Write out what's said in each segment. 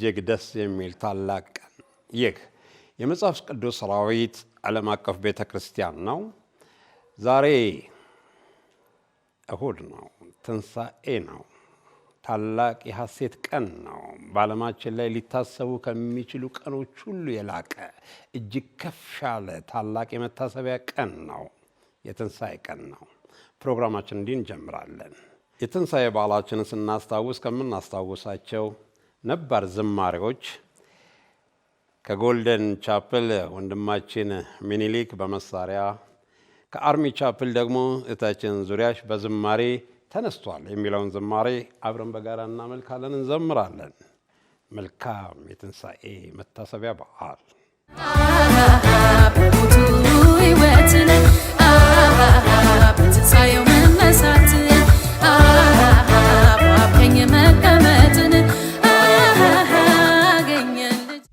እጅግ ደስ የሚል ታላቅ ቀን። ይህ የመጽሐፍ ቅዱስ ሰራዊት ዓለም አቀፍ ቤተክርስቲያን ነው። ዛሬ እሁድ ነው፣ ትንሣኤ ነው። ታላቅ የሐሴት ቀን ነው። በዓለማችን ላይ ሊታሰቡ ከሚችሉ ቀኖች ሁሉ የላቀ እጅግ ከፍ ያለ ታላቅ የመታሰቢያ ቀን ነው። የትንሣኤ ቀን ነው። ፕሮግራማችን እንዲህ እንጀምራለን። የትንሣኤ በዓላችንን ስናስታውስ ከምናስታውሳቸው ነባር ዝማሬዎች ከጎልደን ቻፕል ወንድማችን ሚኒሊክ በመሳሪያ ከአርሚ ቻፕል ደግሞ እህታችን ዙሪያሽ በዝማሬ ተነስቷል የሚለውን ዝማሬ አብረን በጋራ እናመልካለን፣ እንዘምራለን። መልካም የትንሣኤ መታሰቢያ በዓል። በሞቱ ሕይወትን በትንሣኤው መነሳት በአብ ቀኝ መቀመጥን አገኘን ልጅ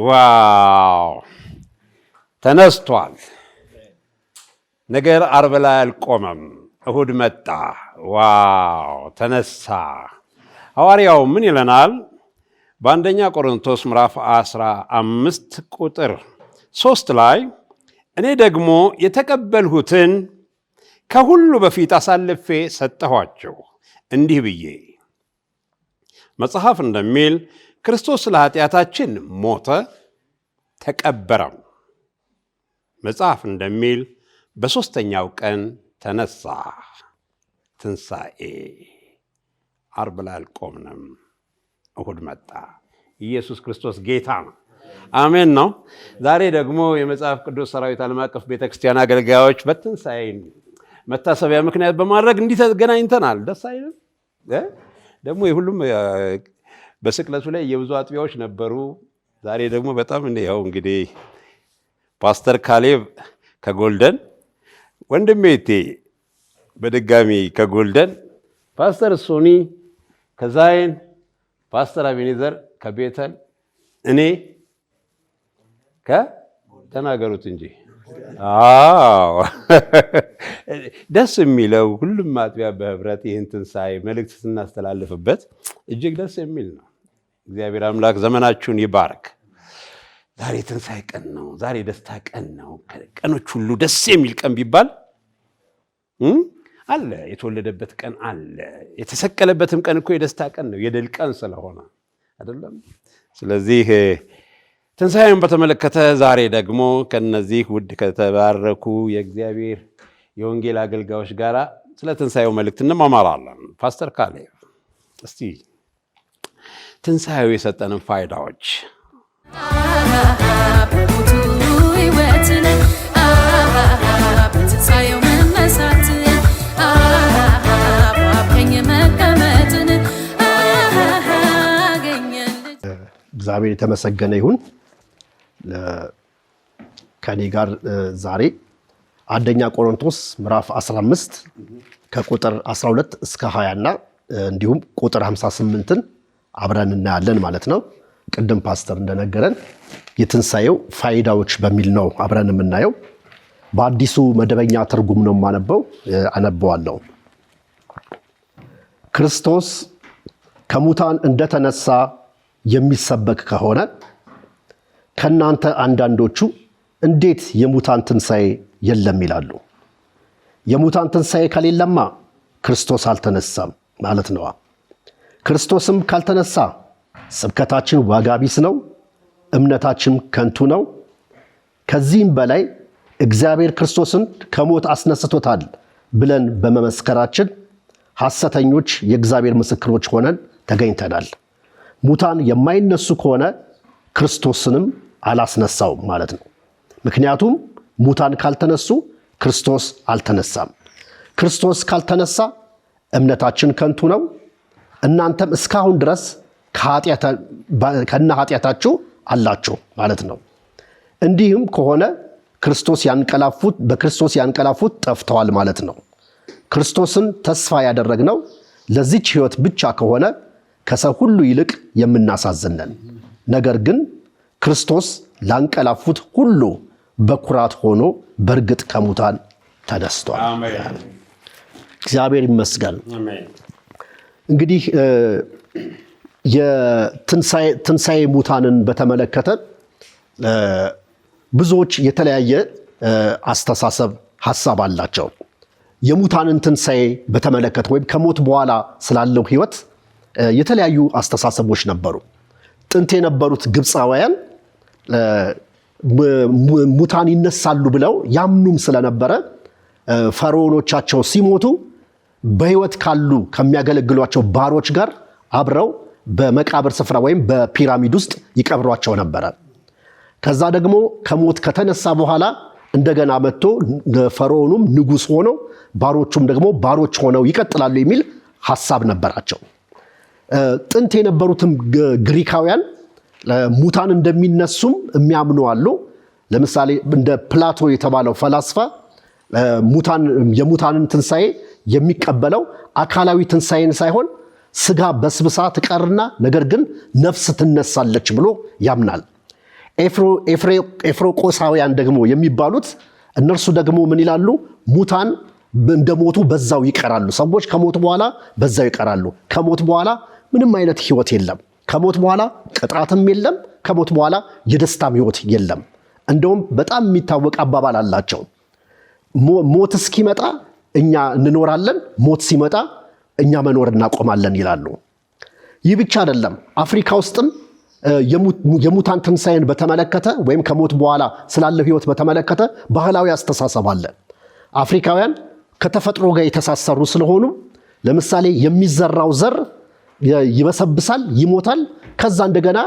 ዋው ተነስቷል። ነገር ዓርብ ላይ አልቆመም፣ እሁድ መጣ። ዋው ተነሳ። ሐዋርያው ምን ይለናል? በአንደኛ ቆሮንቶስ ምዕራፍ 15 ቁጥር 3 ላይ እኔ ደግሞ የተቀበልሁትን ከሁሉ በፊት አሳልፌ ሰጠኋቸው እንዲህ ብዬ፣ መጽሐፍ እንደሚል ክርስቶስ ስለ ኃጢአታችን ሞተ ተቀበረም፣ መጽሐፍ እንደሚል በሦስተኛው ቀን ተነሳ። ትንሣኤ። ዓርብ ላይ አልቆምንም፣ እሁድ መጣ። ኢየሱስ ክርስቶስ ጌታ ነው። አሜን ነው። ዛሬ ደግሞ የመጽሐፍ ቅዱስ ሰራዊት ዓለም አቀፍ ቤተክርስቲያን አገልጋዮች በትንሣኤ መታሰቢያ ምክንያት በማድረግ እንዲህ ተገናኝተናል። ደስ አይልም? ደግሞ የሁሉም በስቅለቱ ላይ የብዙ አጥቢያዎች ነበሩ። ዛሬ ደግሞ በጣም ያው እንግዲህ ፓስተር ካሌብ ከጎልደን፣ ወንድሜ እቴ በድጋሚ ከጎልደን፣ ፓስተር ሶኒ ከዛይን፣ ፓስተር አቤኔዘር ከቤተል፣ እኔ ከተናገሩት እንጂ ደስ የሚለው ሁሉም አጥቢያ በህብረት ይህን ትንሣኤ መልእክት ስናስተላልፍበት እጅግ ደስ የሚል ነው። እግዚአብሔር አምላክ ዘመናችሁን ይባርክ። ዛሬ ትንሣኤ ቀን ነው። ዛሬ ደስታ ቀን ነው። ቀኖች ሁሉ ደስ የሚል ቀን ቢባል አለ። የተወለደበት ቀን አለ። የተሰቀለበትም ቀን እኮ የደስታ ቀን ነው፣ የድል ቀን ስለሆነ አይደለም። ስለዚህ ትንሣኤውን በተመለከተ ዛሬ ደግሞ ከነዚህ ውድ ከተባረኩ የእግዚአብሔር የወንጌል አገልጋዮች ጋር ስለ ትንሣኤው መልእክት እንማማራለን። ፓስተር ካሌብ እስቲ ትንሣኤው የሰጠንን ፋይዳዎች በሞቱ ሕይወትን በትንሣኤው መነሳትን በቀኝ መቀመጥን አገኘን። እግዚአብሔር የተመሰገነ ይሁን። ከኔ ጋር ዛሬ አንደኛ ቆሮንቶስ ምዕራፍ 15 ከቁጥር 12 እስከ 20 እና እንዲሁም ቁጥር 58ን አብረን እናያለን ማለት ነው። ቅድም ፓስተር እንደነገረን የትንሣኤው ፋይዳዎች በሚል ነው አብረን የምናየው። በአዲሱ መደበኛ ትርጉም ነው አነበዋለሁ። ክርስቶስ ከሙታን እንደተነሳ የሚሰበክ ከሆነ ከናንተ አንዳንዶቹ እንዴት የሙታን ትንሣኤ የለም ይላሉ? የሙታን ትንሣኤ ከሌለማ ክርስቶስ አልተነሳም ማለት ነው። ክርስቶስም ካልተነሳ ስብከታችን ዋጋ ቢስ ነው፣ እምነታችን ከንቱ ነው። ከዚህም በላይ እግዚአብሔር ክርስቶስን ከሞት አስነስቶታል ብለን በመመስከራችን ሐሰተኞች የእግዚአብሔር ምስክሮች ሆነን ተገኝተናል። ሙታን የማይነሱ ከሆነ ክርስቶስንም አላስነሳውም ማለት ነው። ምክንያቱም ሙታን ካልተነሱ ክርስቶስ አልተነሳም። ክርስቶስ ካልተነሳ እምነታችን ከንቱ ነው፣ እናንተም እስካሁን ድረስ ከነ ኃጢአታችሁ አላችሁ ማለት ነው። እንዲህም ከሆነ በክርስቶስ ያንቀላፉት ጠፍተዋል ማለት ነው። ክርስቶስን ተስፋ ያደረግነው ለዚች ሕይወት ብቻ ከሆነ ከሰው ሁሉ ይልቅ የምናሳዝነን፣ ነገር ግን ክርስቶስ ላንቀላፉት ሁሉ በኩራት ሆኖ በእርግጥ ከሙታን ተነስቷል። እግዚአብሔር ይመስገን። እንግዲህ የትንሣኤ ሙታንን በተመለከተ ብዙዎች የተለያየ አስተሳሰብ ሐሳብ አላቸው። የሙታንን ትንሣኤ በተመለከተ ወይም ከሞት በኋላ ስላለው ሕይወት የተለያዩ አስተሳሰቦች ነበሩ። ጥንት የነበሩት ግብፃውያን ሙታን ይነሳሉ ብለው ያምኑም ስለነበረ ፈርዖኖቻቸው ሲሞቱ በሕይወት ካሉ ከሚያገለግሏቸው ባሮች ጋር አብረው በመቃብር ስፍራ ወይም በፒራሚድ ውስጥ ይቀብሯቸው ነበረ። ከዛ ደግሞ ከሞት ከተነሳ በኋላ እንደገና መጥቶ ፈርዖኑም ንጉሥ ሆኖ ባሮቹም ደግሞ ባሮች ሆነው ይቀጥላሉ የሚል ሐሳብ ነበራቸው። ጥንት የነበሩትም ግሪካውያን ሙታን እንደሚነሱም የሚያምኑ አሉ። ለምሳሌ እንደ ፕላቶ የተባለው ፈላስፋ የሙታንን ትንሣኤ የሚቀበለው አካላዊ ትንሣኤን ሳይሆን ስጋ በስብሳ ትቀርና ነገር ግን ነፍስ ትነሳለች ብሎ ያምናል። ኤፍሮቆሳውያን ደግሞ የሚባሉት እነርሱ ደግሞ ምን ይላሉ? ሙታን እንደሞቱ በዛው ይቀራሉ። ሰዎች ከሞት በኋላ በዛው ይቀራሉ። ከሞት በኋላ ምንም አይነት ህይወት የለም። ከሞት በኋላ ቅጣትም የለም። ከሞት በኋላ የደስታም ህይወት የለም። እንደውም በጣም የሚታወቅ አባባል አላቸው። ሞት እስኪመጣ እኛ እንኖራለን፣ ሞት ሲመጣ እኛ መኖር እናቆማለን ይላሉ። ይህ ብቻ አይደለም። አፍሪካ ውስጥም የሙታን ትንሣኤን በተመለከተ ወይም ከሞት በኋላ ስላለው ህይወት በተመለከተ ባህላዊ አስተሳሰብ አለ። አፍሪካውያን ከተፈጥሮ ጋር የተሳሰሩ ስለሆኑ ለምሳሌ የሚዘራው ዘር ይበሰብሳል፣ ይሞታል፣ ከዛ እንደገና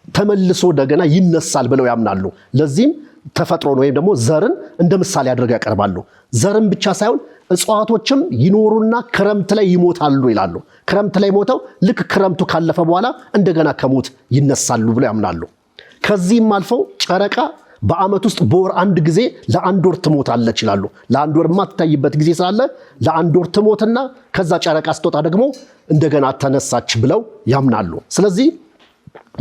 ተመልሶ እንደገና ይነሳል ብለው ያምናሉ። ለዚህም ተፈጥሮን ወይም ደግሞ ዘርን እንደ ምሳሌ አድርገው ያቀርባሉ። ዘርን ብቻ ሳይሆን እጽዋቶችም ይኖሩና ክረምት ላይ ይሞታሉ ይላሉ። ክረምት ላይ ሞተው ልክ ክረምቱ ካለፈ በኋላ እንደገና ከሞት ይነሳሉ ብለው ያምናሉ። ከዚህም አልፈው ጨረቃ በአመት ውስጥ በወር አንድ ጊዜ ለአንድ ወር ትሞታለች ይላሉ። ለአንድ ወር የማትታይበት ጊዜ ስላለ ለአንድ ወር ትሞትና ከዛ ጨረቃ ስትወጣ ደግሞ እንደገና ተነሳች ብለው ያምናሉ። ስለዚህ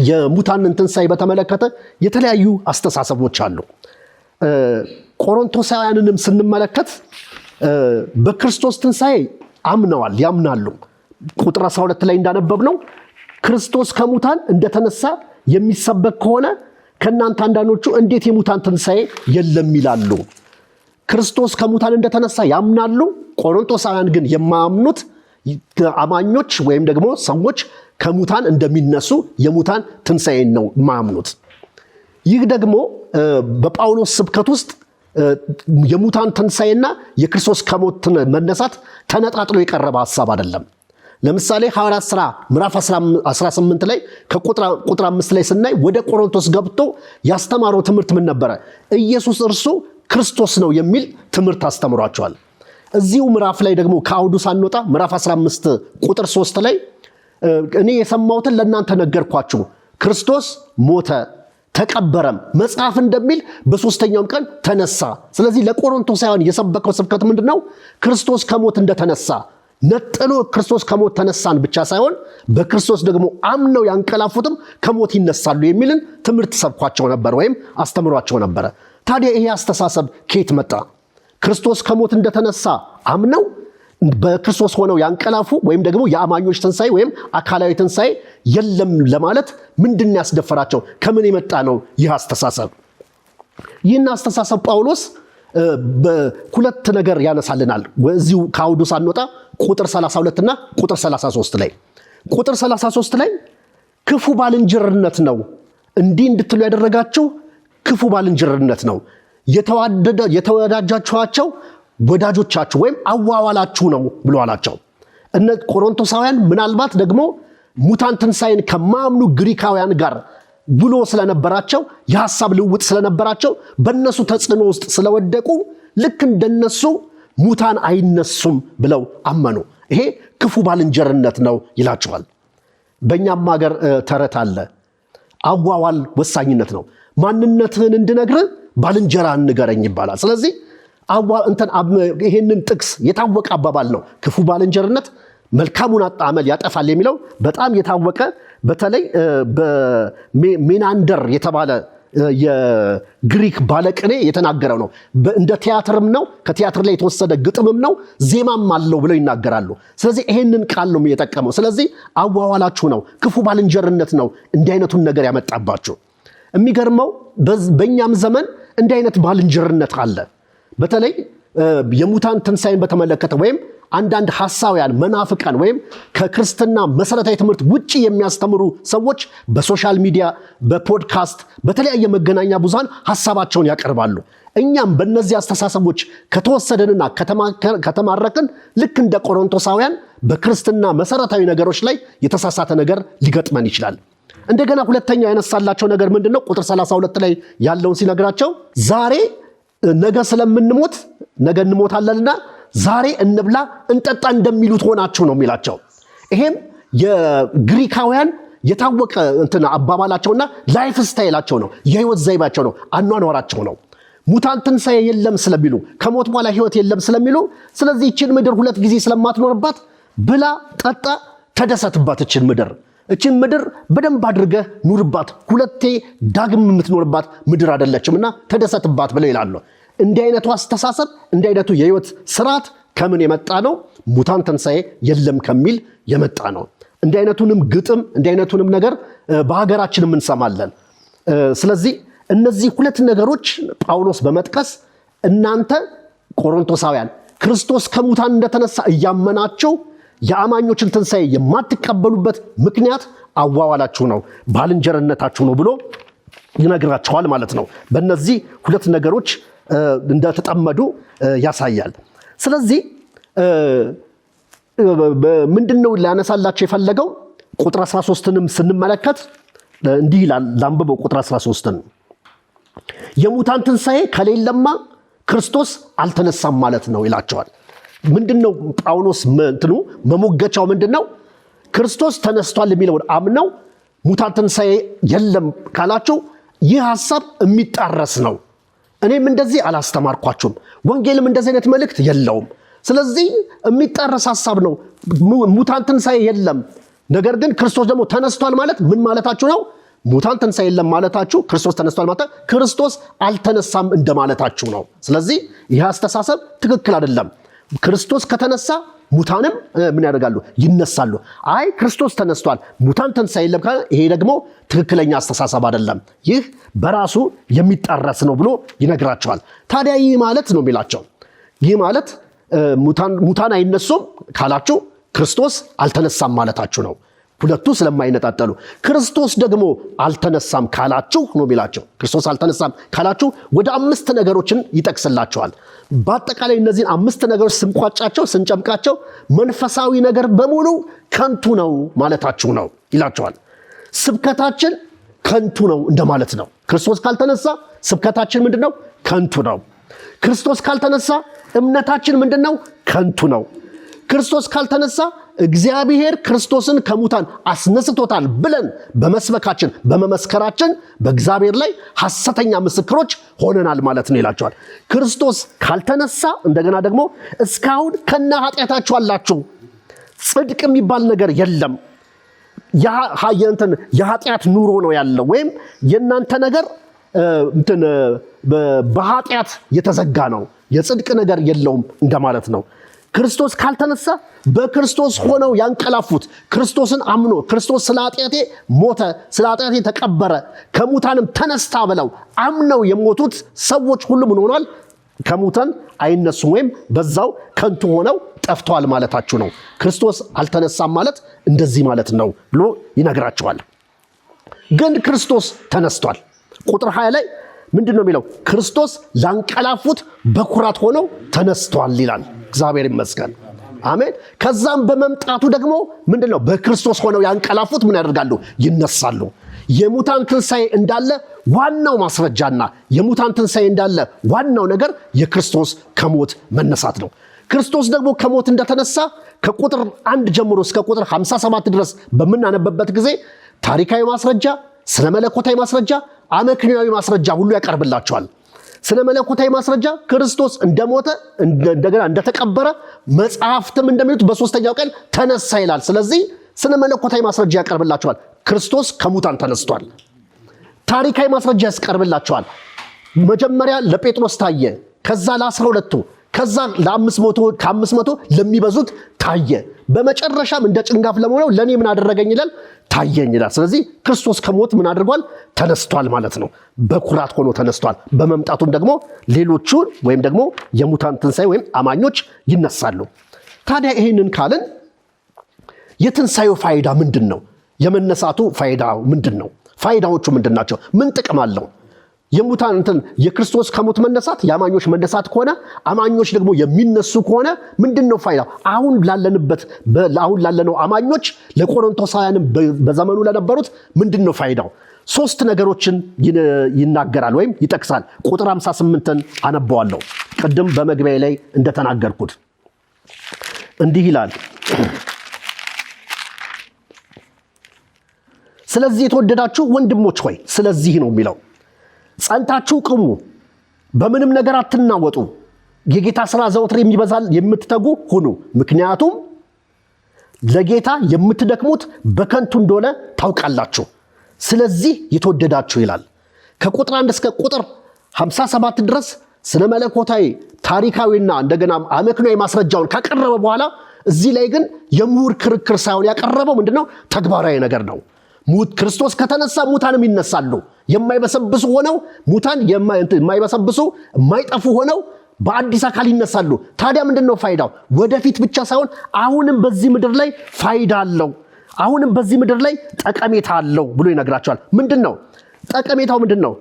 የሙታንን ትንሣኤ በተመለከተ የተለያዩ አስተሳሰቦች አሉ። ቆሮንቶሳውያንንም ስንመለከት በክርስቶስ ትንሣኤ አምነዋል፣ ያምናሉ። ቁጥር 12 ላይ እንዳነበብነው ክርስቶስ ከሙታን እንደተነሳ የሚሰበክ ከሆነ ከእናንተ አንዳንዶቹ እንዴት የሙታን ትንሣኤ የለም ይላሉ። ክርስቶስ ከሙታን እንደተነሳ ያምናሉ። ቆሮንቶሳውያን ግን የማያምኑት አማኞች ወይም ደግሞ ሰዎች ከሙታን እንደሚነሱ የሙታን ትንሣኤን ነው የማያምኑት። ይህ ደግሞ በጳውሎስ ስብከት ውስጥ የሙታን ትንሣኤና የክርስቶስ ከሞት መነሳት ተነጣጥሎ የቀረበ ሐሳብ አይደለም። ለምሳሌ ሐዋርያት ሥራ ምዕራፍ 18 ላይ ከቁጥር 5 ላይ ስናይ ወደ ቆሮንቶስ ገብቶ ያስተማረው ትምህርት ምን ነበረ? ኢየሱስ እርሱ ክርስቶስ ነው የሚል ትምህርት አስተምሯቸዋል። እዚሁ ምዕራፍ ላይ ደግሞ ከአውዱ ሳንወጣ ምዕራፍ 15 ቁጥር 3 ላይ እኔ የሰማሁትን ለእናንተ ነገርኳችሁ፣ ክርስቶስ ሞተ ተቀበረም፣ መጽሐፍ እንደሚል በሶስተኛውም ቀን ተነሳ። ስለዚህ ለቆሮንቶሳውያን የሰበከው ስብከት ምንድነው? ክርስቶስ ከሞት እንደተነሳ ነጥሎ ክርስቶስ ከሞት ተነሳን ብቻ ሳይሆን በክርስቶስ ደግሞ አምነው ያንቀላፉትም ከሞት ይነሳሉ የሚልን ትምህርት ሰብኳቸው ነበር ወይም አስተምሯቸው ነበረ። ታዲያ ይሄ አስተሳሰብ ከየት መጣ? ክርስቶስ ከሞት እንደተነሳ አምነው በክርስቶስ ሆነው ያንቀላፉ ወይም ደግሞ የአማኞች ትንሣኤ ወይም አካላዊ ትንሣኤ የለም ለማለት ምንድን ያስደፈራቸው? ከምን የመጣ ነው ይህ አስተሳሰብ? ይህን አስተሳሰብ ጳውሎስ በሁለት ነገር ያነሳልናል። እዚሁ ከአውዱ ሳንወጣ ቁጥር 32 እና ቁጥር 33 ላይ ቁጥር 33 ላይ ክፉ ባልንጀርነት ነው እንዲህ እንድትሉ ያደረጋችሁ ክፉ ባልንጀርነት ነው፣ የተወዳጃችኋቸው ወዳጆቻችሁ ወይም አዋዋላችሁ ነው ብሎ አላቸው። እነ ቆሮንቶሳውያን ምናልባት ደግሞ ሙታን ትንሣኤን ከማያምኑ ግሪካውያን ጋር ብሎ ስለነበራቸው የሐሳብ ልውውጥ ስለነበራቸው በእነሱ ተጽዕኖ ውስጥ ስለወደቁ ልክ እንደነሱ ሙታን አይነሱም ብለው አመኑ። ይሄ ክፉ ባልንጀርነት ነው ይላቸዋል። በእኛም ሀገር ተረት አለ፣ አዋዋል ወሳኝነት ነው። ማንነትህን እንድነግርህ ባልንጀራህን ንገረኝ ይባላል። ስለዚህ ይሄንን ጥቅስ የታወቀ አባባል ነው። ክፉ ባልንጀርነት መልካሙን አመል ያጠፋል የሚለው በጣም የታወቀ በተለይ በሜናንደር የተባለ የግሪክ ባለቅኔ የተናገረው ነው። እንደ ቲያትርም ነው፣ ከቲያትር ላይ የተወሰደ ግጥምም ነው፣ ዜማም አለው ብለው ይናገራሉ። ስለዚህ ይሄንን ቃል ነው የጠቀመው። ስለዚህ አዋዋላችሁ ነው፣ ክፉ ባልንጀርነት ነው እንዲህ አይነቱን ነገር ያመጣባችሁ። የሚገርመው በእኛም ዘመን እንዲህ አይነት ባልንጀርነት አለ። በተለይ የሙታን ትንሣኤን በተመለከተ ወይም አንዳንድ ሐሳውያን መናፍቃን ወይም ከክርስትና መሰረታዊ ትምህርት ውጪ የሚያስተምሩ ሰዎች በሶሻል ሚዲያ፣ በፖድካስት፣ በተለያየ መገናኛ ብዙሃን ሐሳባቸውን ያቀርባሉ። እኛም በእነዚህ አስተሳሰቦች ከተወሰደንና ከተማረክን ልክ እንደ ቆሮንቶሳውያን በክርስትና መሰረታዊ ነገሮች ላይ የተሳሳተ ነገር ሊገጥመን ይችላል። እንደገና ሁለተኛው ያነሳላቸው ነገር ምንድነው? ቁጥር 32 ላይ ያለውን ሲነግራቸው ዛሬ ነገ ስለምንሞት ነገ እንሞታለንና ዛሬ እንብላ እንጠጣ እንደሚሉት ሆናችሁ ነው የሚላቸው። ይሄም የግሪካውያን የታወቀ አባባላቸውና ላይፍ ስታይላቸው ነው፣ የህይወት ዘይቤያቸው ነው፣ አኗኗራቸው ነው። ሙታን ትንሣኤ የለም ስለሚሉ፣ ከሞት በኋላ ህይወት የለም ስለሚሉ፣ ስለዚህ ይህችን ምድር ሁለት ጊዜ ስለማትኖርባት ብላ ጠጣ ተደሰትባት ይህችን ምድር እቺን ምድር በደንብ አድርገህ ኑርባት፣ ሁለቴ ዳግም የምትኖርባት ምድር አይደለችምና ተደሰትባት ብለው ይላሉ። እንዲህ አይነቱ አስተሳሰብ እንዲህ አይነቱ የህይወት ስርዓት ከምን የመጣ ነው? ሙታን ትንሣኤ የለም ከሚል የመጣ ነው። እንዲህ አይነቱንም ግጥም እንዲህ አይነቱንም ነገር በሀገራችን እንሰማለን። ስለዚህ እነዚህ ሁለት ነገሮች ጳውሎስ በመጥቀስ እናንተ ቆሮንቶሳውያን ክርስቶስ ከሙታን እንደተነሳ እያመናችሁ የአማኞችን ትንሣኤ የማትቀበሉበት ምክንያት አዋዋላችሁ ነው፣ ባልንጀርነታችሁ ነው ብሎ ይነግራቸዋል ማለት ነው። በእነዚህ ሁለት ነገሮች እንደተጠመዱ ያሳያል። ስለዚህ ምንድነው ሊያነሳላቸው የፈለገው? ቁጥር 13ንም ስንመለከት እንዲህ ይላል። ላንብበው ቁጥር 13ን። የሙታን ትንሣኤ ከሌለማ ክርስቶስ አልተነሳም ማለት ነው ይላቸዋል። ምንድነው ጳውሎስ መሞገቻው ምንድነው? ክርስቶስ ተነስቷል የሚለውን አምነው ሙታን ትንሣኤ የለም ካላችሁ ይህ ሐሳብ የሚጣረስ ነው። እኔም እንደዚህ አላስተማርኳችሁም፣ ወንጌልም እንደዚህ አይነት መልእክት የለውም። ስለዚህ የሚጣረስ ሐሳብ ነው። ሙታን ትንሣኤ የለም፣ ነገር ግን ክርስቶስ ደግሞ ተነስቷል ማለት ምን ማለታችሁ ነው? ሙታን ትንሣኤ የለም ማለታችሁ ክርስቶስ ተነስቷል ማለት ክርስቶስ አልተነሳም እንደማለታችሁ ነው። ስለዚህ ይህ አስተሳሰብ ትክክል አይደለም። ክርስቶስ ከተነሳ ሙታንም ምን ያደርጋሉ? ይነሳሉ። አይ ክርስቶስ ተነስቷል ሙታን ትንሣኤ የለም ካለ ይሄ ደግሞ ትክክለኛ አስተሳሰብ አይደለም፣ ይህ በራሱ የሚጣረስ ነው ብሎ ይነግራቸዋል። ታዲያ ይህ ማለት ነው የሚላቸው፣ ይህ ማለት ሙታን አይነሱም ካላችሁ ክርስቶስ አልተነሳም ማለታችሁ ነው። ሁለቱ ስለማይነጣጠሉ። ክርስቶስ ደግሞ አልተነሳም ካላችሁ ነው የሚላቸው። ክርስቶስ አልተነሳም ካላችሁ ወደ 5 ነገሮችን ይጠቅስላቸዋል። በአጠቃላይ እነዚህን 5 ነገሮች ስንቋጫቸው ስንጨምቃቸው መንፈሳዊ ነገር በሙሉ ከንቱ ነው ማለታችሁ ነው ይላቸዋል። ስብከታችን ከንቱ ነው እንደማለት ነው። ክርስቶስ ካልተነሳ ስብከታችን ምንድነው? ከንቱ ነው። ክርስቶስ ካልተነሳ እምነታችን ምንድነው? ከንቱ ነው። ክርስቶስ ካልተነሳ እግዚአብሔር ክርስቶስን ከሙታን አስነስቶታል ብለን በመስበካችን በመመስከራችን በእግዚአብሔር ላይ ሐሰተኛ ምስክሮች ሆነናል ማለት ነው ይላቸዋል። ክርስቶስ ካልተነሳ እንደገና ደግሞ እስካሁን ከነ ኃጢአታችሁ አላችሁ፣ ጽድቅ የሚባል ነገር የለም፣ የኃጢአት ኑሮ ነው ያለው፣ ወይም የእናንተ ነገር በኃጢአት የተዘጋ ነው፣ የጽድቅ ነገር የለውም እንደማለት ነው። ክርስቶስ ካልተነሳ በክርስቶስ ሆነው ያንቀላፉት ክርስቶስን አምኖ ክርስቶስ ስለ ኃጢአቴ ሞተ፣ ስለ ኃጢአቴ ተቀበረ፣ ከሙታንም ተነሳ ብለው አምነው የሞቱት ሰዎች ሁሉ ምን ሆኗል? ከሙታን አይነሱም፣ ወይም በዛው ከንቱ ሆነው ጠፍተዋል ማለታችሁ ነው። ክርስቶስ አልተነሳም ማለት እንደዚህ ማለት ነው ብሎ ይነግራቸዋል። ግን ክርስቶስ ተነስቷል። ቁጥር 20 ላይ ምንድነው የሚለው? ክርስቶስ ላንቀላፉት በኩራት ሆነው ተነስቷል ይላል። እግዚአብሔር ይመስገን፣ አሜን። ከዛም በመምጣቱ ደግሞ ምንድነው? በክርስቶስ ሆነው ያንቀላፉት ምን ያደርጋሉ? ይነሳሉ። የሙታን ትንሣኤ እንዳለ ዋናው ማስረጃና የሙታን ትንሣኤ እንዳለ ዋናው ነገር የክርስቶስ ከሞት መነሳት ነው። ክርስቶስ ደግሞ ከሞት እንደተነሳ ከቁጥር 1 ጀምሮ እስከ ቁጥር 57 ድረስ በምናነበበት ጊዜ ታሪካዊ ማስረጃ፣ ስለ መለኮታዊ ማስረጃ፣ አመክንያዊ ማስረጃ ሁሉ ያቀርብላቸዋል። ስለ መለኮታዊ ማስረጃ ክርስቶስ እንደሞተ እንደገና እንደተቀበረ መጽሐፍትም እንደሚሉት በ3ኛው ቀን ተነሳ ይላል። ስለዚህ ስለ መለኮታዊ ማስረጃ ያቀርብላቸዋል። ክርስቶስ ከሙታን ተነስቷል። ታሪካዊ ማስረጃ ያቀርብላቸዋል። መጀመሪያ ለጴጥሮስ ታየ፣ ከዛ ለ12ቱ፣ ከዛ ከ500 ለሚበዙት ታየ፣ በመጨረሻም እንደ ጭንጋፍ ለመሆነው ለኔ ምን አደረገኝ ይላል? ታየኝ ይላል። ስለዚህ ክርስቶስ ከሞት ምን አድርጓል? ተነስቷል ማለት ነው። በኩራት ሆኖ ተነስቷል። በመምጣቱም ደግሞ ሌሎቹ ወይም ደግሞ የሙታን ትንሣኤ ወይም አማኞች ይነሳሉ። ታዲያ ይህንን ካልን የትንሣኤው ፋይዳ ምንድን ነው? የመነሳቱ ፋይዳው ምንድን ነው? ፋይዳዎቹ ምንድን ናቸው? ምን ጥቅም አለው? የክርስቶስ ከሞት መነሳት የአማኞች መነሳት ከሆነ አማኞች ደግሞ የሚነሱ ከሆነ ምንድነው ፋይዳው? አሁን ላለነው አማኞች ለቆሮንቶሳውያንም በዘመኑ ለነበሩት ምንድነው ፋይዳው? 3 ነገሮችን ይናገራል ወይም ይጠቅሳል። ቁጥር 58ን አነበዋለሁ። ቅድም በመግቢያ ላይ እንደተናገርኩት እንዲህ ይላል። ስለዚህ የተወደዳችሁ ወንድሞች ሆይ፣ ስለዚህ ነው የሚለው፣ ጸንታችሁ ቁሙ፣ በምንም ነገር አትናወጡ፣ የጌታ ሥራ ዘወትር የሚበዛል የምትተጉ ሁኑ። ምክንያቱም ለጌታ የምትደክሙት በከንቱ እንደሆነ ታውቃላችሁ። ስለዚህ የተወደዳችሁ ይላል። ከቁጥር 1 እስከ ቁጥር 57 ድረስ ስለ መለኮታዊ ታሪካዊና እንደገና አመክንዮአዊ ማስረጃውን ካቀረበ በኋላ እዚህ ላይ ግን የምሁር ክርክር ሳይሆን ያቀረበው ምንድነው? ተግባራዊ ነገር ነው። ክርስቶስ ከተነሳ ሙታንም ይነሳሉ። የማይበሰብሱ ሆነው ሙታን የማይበሰብሱ የማይጠፉ ሆነው በአዲስ አካል ይነሳሉ። ታዲያ ምንድነው ፋይዳው? ወደፊት ብቻ ሳይሆን አሁንም በዚህ ምድር ላይ ፋይዳ አለው፣ አሁንም በዚህ ምድር ላይ ጠቀሜታ አለው ብሎ ይነግራቸዋል። ምንድነው ጠቀሜታው? ምንድነው?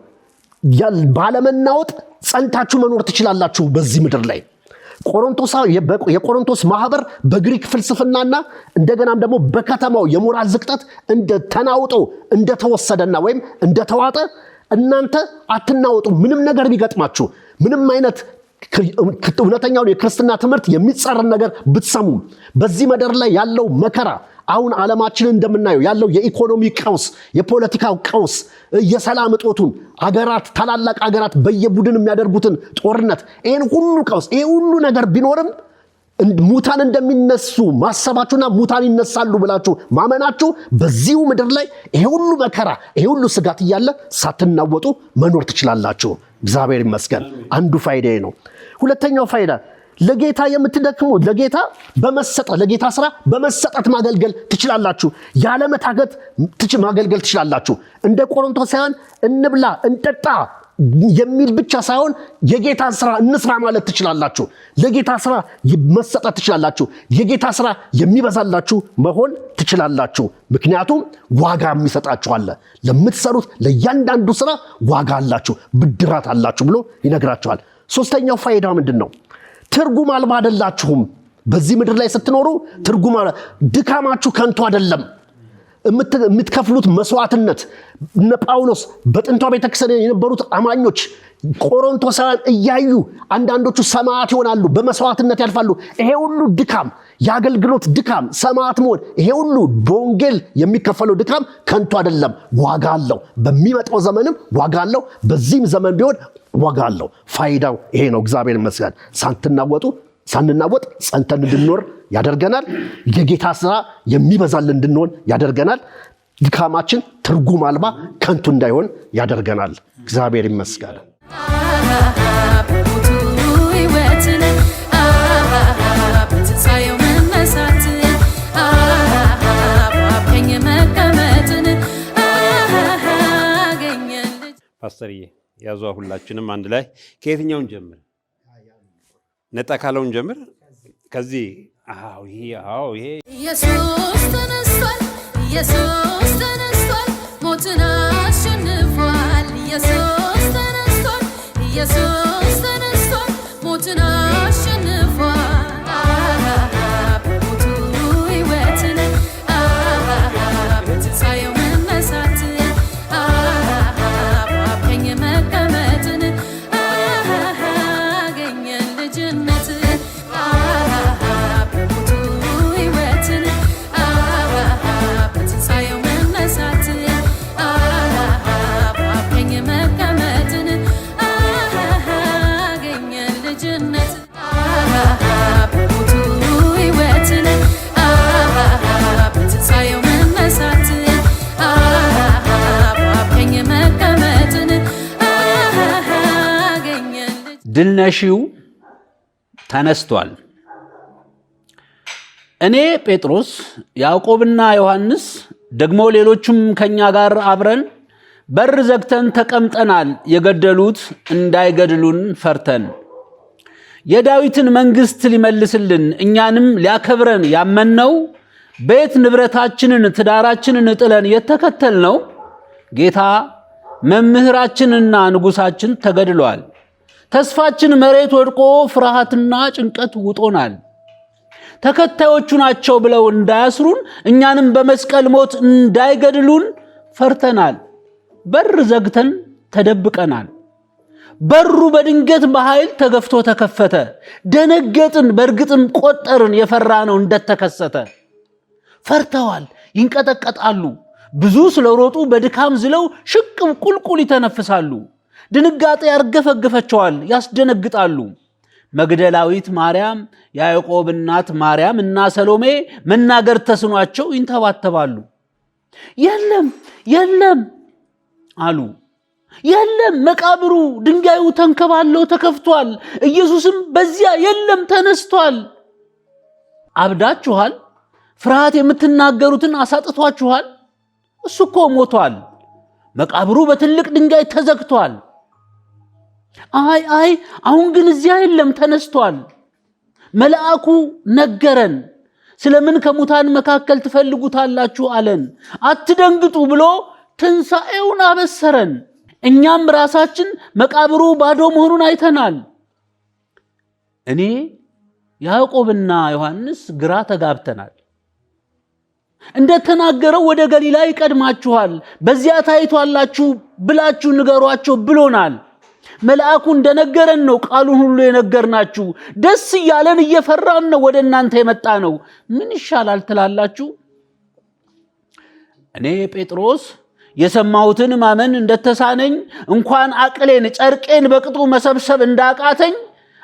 ባለመናወጥ ጸንታችሁ መኖር ትችላላችሁ በዚህ ምድር ላይ። የቆሮንቶስ ማህበር በግሪክ ፍልስፍናና እንደገናም ደግሞ በከተማው የሞራል ዝቅጠት እንደተናውጦ እንደተወሰደና ወይም እንደተዋጠ እናንተ አትናወጡ። ምንም ነገር ቢገጥማችሁ፣ ምንም አይነት እውነተኛውን የክርስትና ትምህርት የሚጻረን ነገር ብትሰሙ፣ በዚህ ምድር ላይ ያለው መከራ አሁን ዓለማችንን እንደምናየው ያለው የኢኮኖሚ ቀውስ፣ የፖለቲካው ቀውስ፣ የሰላም እጦቱን አገራት ታላላቅ አገራት በየቡድን የሚያደርጉትን ጦርነት፣ ይሄን ሁሉ ቀውስ፣ ይሄ ሁሉ ነገር ቢኖርም ሙታን እንደሚነሱ ማሰባችሁና ሙታን ይነሳሉ ብላችሁ ማመናችሁ በዚሁ ምድር ላይ ይሄ ሁሉ መከራ ይሄ ሁሉ ስጋት እያለ ሳትናወጡ መኖር ትችላላችሁ። እግዚአብሔር ይመስገን። አንዱ ፋይዳ ነው። ሁለተኛው ፋይዳ ለጌታ የምትደክሙ ለጌታ በመሰጠት ለጌታ ስራ በመሰጠት ማገልገል ትችላላችሁ። ያለ መታገት ማገልገል ትችላላችሁ። እንደ ቆሮንቶሳውያን እንብላ እንጠጣ የሚል ብቻ ሳይሆን የጌታ ስራ እንስራ ማለት ትችላላችሁ። ለጌታ ስራ መሰጠት ትችላላችሁ። የጌታ ስራ የሚበዛላችሁ መሆን ትችላላችሁ። ምክንያቱም ዋጋ የሚሰጣችሁ አለ። ለምትሰሩት ለእያንዳንዱ ስራ ዋጋ አላችሁ፣ ብድራት አላችሁ ብሎ ይነግራችኋል። ሶስተኛው ፋይዳ ምንድነው? ትርጉም አልባ አይደላችሁም። በዚህ ምድር ላይ ስትኖሩ ትርጉም ድካማችሁ ከንቱ አይደለም። የምትከፍሉት መስዋዕትነት እነ ጳውሎስ በጥንቷ ቤተክርስቲያን የነበሩት አማኞች ቆሮንቶሳውያን እያዩ አንዳንዶቹ ሰማዕት ይሆናሉ፣ በመስዋዕትነት ያልፋሉ። ይሄ ሁሉ ድካም፣ የአገልግሎት ድካም፣ ሰማዕት መሆን፣ ይሄ ሁሉ በወንጌል የሚከፈለው ድካም ከንቱ አይደለም፣ ዋጋ አለው። በሚመጣው ዘመንም ዋጋ አለው፣ በዚህም ዘመን ቢሆን ዋጋ አለው። ፋይዳው ይሄ ነው። እግዚአብሔር ይመስገን። ሳንናወጥ ጸንተን እንድንኖር ያደርገናል። የጌታ ስራ የሚበዛልን እንድንሆን ያደርገናል። ድካማችን ትርጉም አልባ ከንቱ እንዳይሆን ያደርገናል። እግዚአብሔር ይመስገን። ፓስተርዬ ያዟ፣ ሁላችንም አንድ ላይ ከየትኛውን ጀምር? ነጣ ካለውን ጀምር። ከዚህ ይሄ ኢየሱስ ተነስቷል፣ ኢየሱስ ተነስቷል፣ ሞትን አሸንፏል። ኢየሱስ ተነስቷል፣ ኢየሱስ ተነስቷል፣ ሞትን አሸንፏል። በሞቱ ሕይወትን በትንሣኤው መነሳትን በቀኝ መቀመጥን አገኘን ልጅነትን በሞቱ ሕይወትን በትንሣኤው መነሳትን በቀኝ መቀመጥን አገኘን ልጅነትን በሞቱ ሕይወትን በትንሣኤው መነሳትን በቀኝ መቀመጥን አገኘን። ድል ነሺው ተነስቷል። እኔ ጴጥሮስ፣ ያዕቆብና ዮሐንስ ደግሞ ሌሎችም ከኛ ጋር አብረን በር ዘግተን ተቀምጠናል፣ የገደሉት እንዳይገድሉን ፈርተን። የዳዊትን መንግሥት ሊመልስልን እኛንም ሊያከብረን ያመንነው ቤት ንብረታችንን ትዳራችንን ጥለን የተከተልነው ጌታ መምህራችንና ንጉሳችን ተገድሏል። ተስፋችን መሬት ወድቆ ፍርሃትና ጭንቀት ውጦናል። ተከታዮቹ ናቸው ብለው እንዳያስሩን እኛንም በመስቀል ሞት እንዳይገድሉን ፈርተናል። በር ዘግተን ተደብቀናል። በሩ በድንገት በኃይል ተገፍቶ ተከፈተ። ደነገጥን፣ በእርግጥም ቆጠርን የፈራነው እንደተከሰተ። ፈርተዋል፣ ይንቀጠቀጣሉ። ብዙ ስለሮጡ በድካም ዝለው ሽቅብ ቁልቁል ይተነፍሳሉ። ድንጋጤ ያርገፈግፈቸዋል፣ ያስደነግጣሉ። መግደላዊት ማርያም፣ ያዕቆብ እናት ማርያም እና ሰሎሜ መናገር ተስኗቸው ይንተባተባሉ። የለም የለም አሉ። የለም፣ መቃብሩ ድንጋዩ ተንከባሎ ተከፍቷል። ኢየሱስም በዚያ የለም፣ ተነስቷል። አብዳችኋል? ፍርሃት የምትናገሩትን አሳጥቷችኋል? እሱ እኮ ሞቷል። መቃብሩ በትልቅ ድንጋይ ተዘግቷል። አይ አሁን ግን እዚያ የለም፣ ተነስቷል። መልአኩ ነገረን። ስለምን ከሙታን መካከል ትፈልጉታላችሁ አለን። አትደንግጡ ብሎ ትንሣኤውን አበሰረን። እኛም ራሳችን መቃብሩ ባዶ መሆኑን አይተናል። እኔ ያዕቆብና ዮሐንስ ግራ ተጋብተናል። እንደተናገረው ወደ ገሊላ ይቀድማችኋል፣ በዚያ ታይቷላችሁ ብላችሁ ንገሯቸው ብሎናል። መልአኩ እንደነገረን ነው ቃሉን ሁሉ የነገርናችሁ። ደስ እያለን እየፈራን ነው ወደ እናንተ የመጣ ነው። ምን ይሻላል ትላላችሁ? እኔ ጴጥሮስ የሰማሁትን ማመን እንደተሳነኝ እንኳን አቅሌን ጨርቄን በቅጡ መሰብሰብ እንዳቃተኝ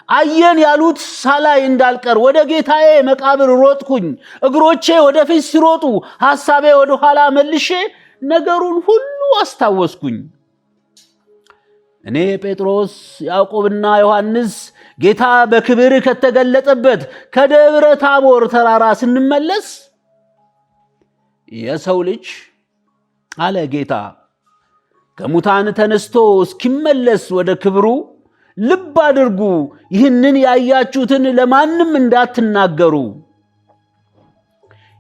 አየን ያሉት ሳላይ እንዳልቀር ወደ ጌታዬ መቃብር ሮጥኩኝ። እግሮቼ ወደፊት ሲሮጡ ሐሳቤ ወደ ኋላ መልሼ ነገሩን ሁሉ አስታወስኩኝ። እኔ ጴጥሮስ፣ ያዕቆብና ዮሐንስ ጌታ በክብር ከተገለጠበት ከደብረ ታቦር ተራራ ስንመለስ የሰው ልጅ አለ ጌታ ከሙታን ተነስቶ እስኪመለስ ወደ ክብሩ ልብ አድርጉ፣ ይህንን ያያችሁትን ለማንም እንዳትናገሩ።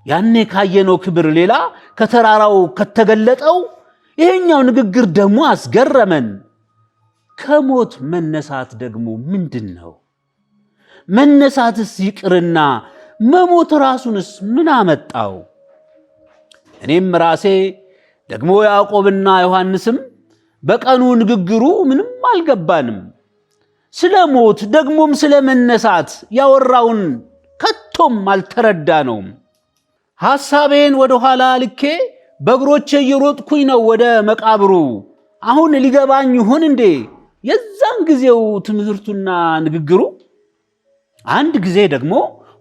ያኔ ካየነው ክብር ሌላ ከተራራው ከተገለጠው ይሄኛው ንግግር ደግሞ አስገረመን። ከሞት መነሳት ደግሞ ምንድነው? መነሳትስ ይቅርና መሞት ራሱንስ ምን አመጣው? እኔም ራሴ ደግሞ ያዕቆብና ዮሐንስም በቀኑ ንግግሩ ምንም አልገባንም። ስለ ሞት ደግሞም ስለ መነሳት ያወራውን ከቶም አልተረዳነውም። ሐሳቤን ወደ ኋላ ልኬ በእግሮቼ እየሮጥኩኝ ነው ወደ መቃብሩ። አሁን ሊገባኝ ይሆን እንዴ የዛን ጊዜው ትምህርቱና ንግግሩ? አንድ ጊዜ ደግሞ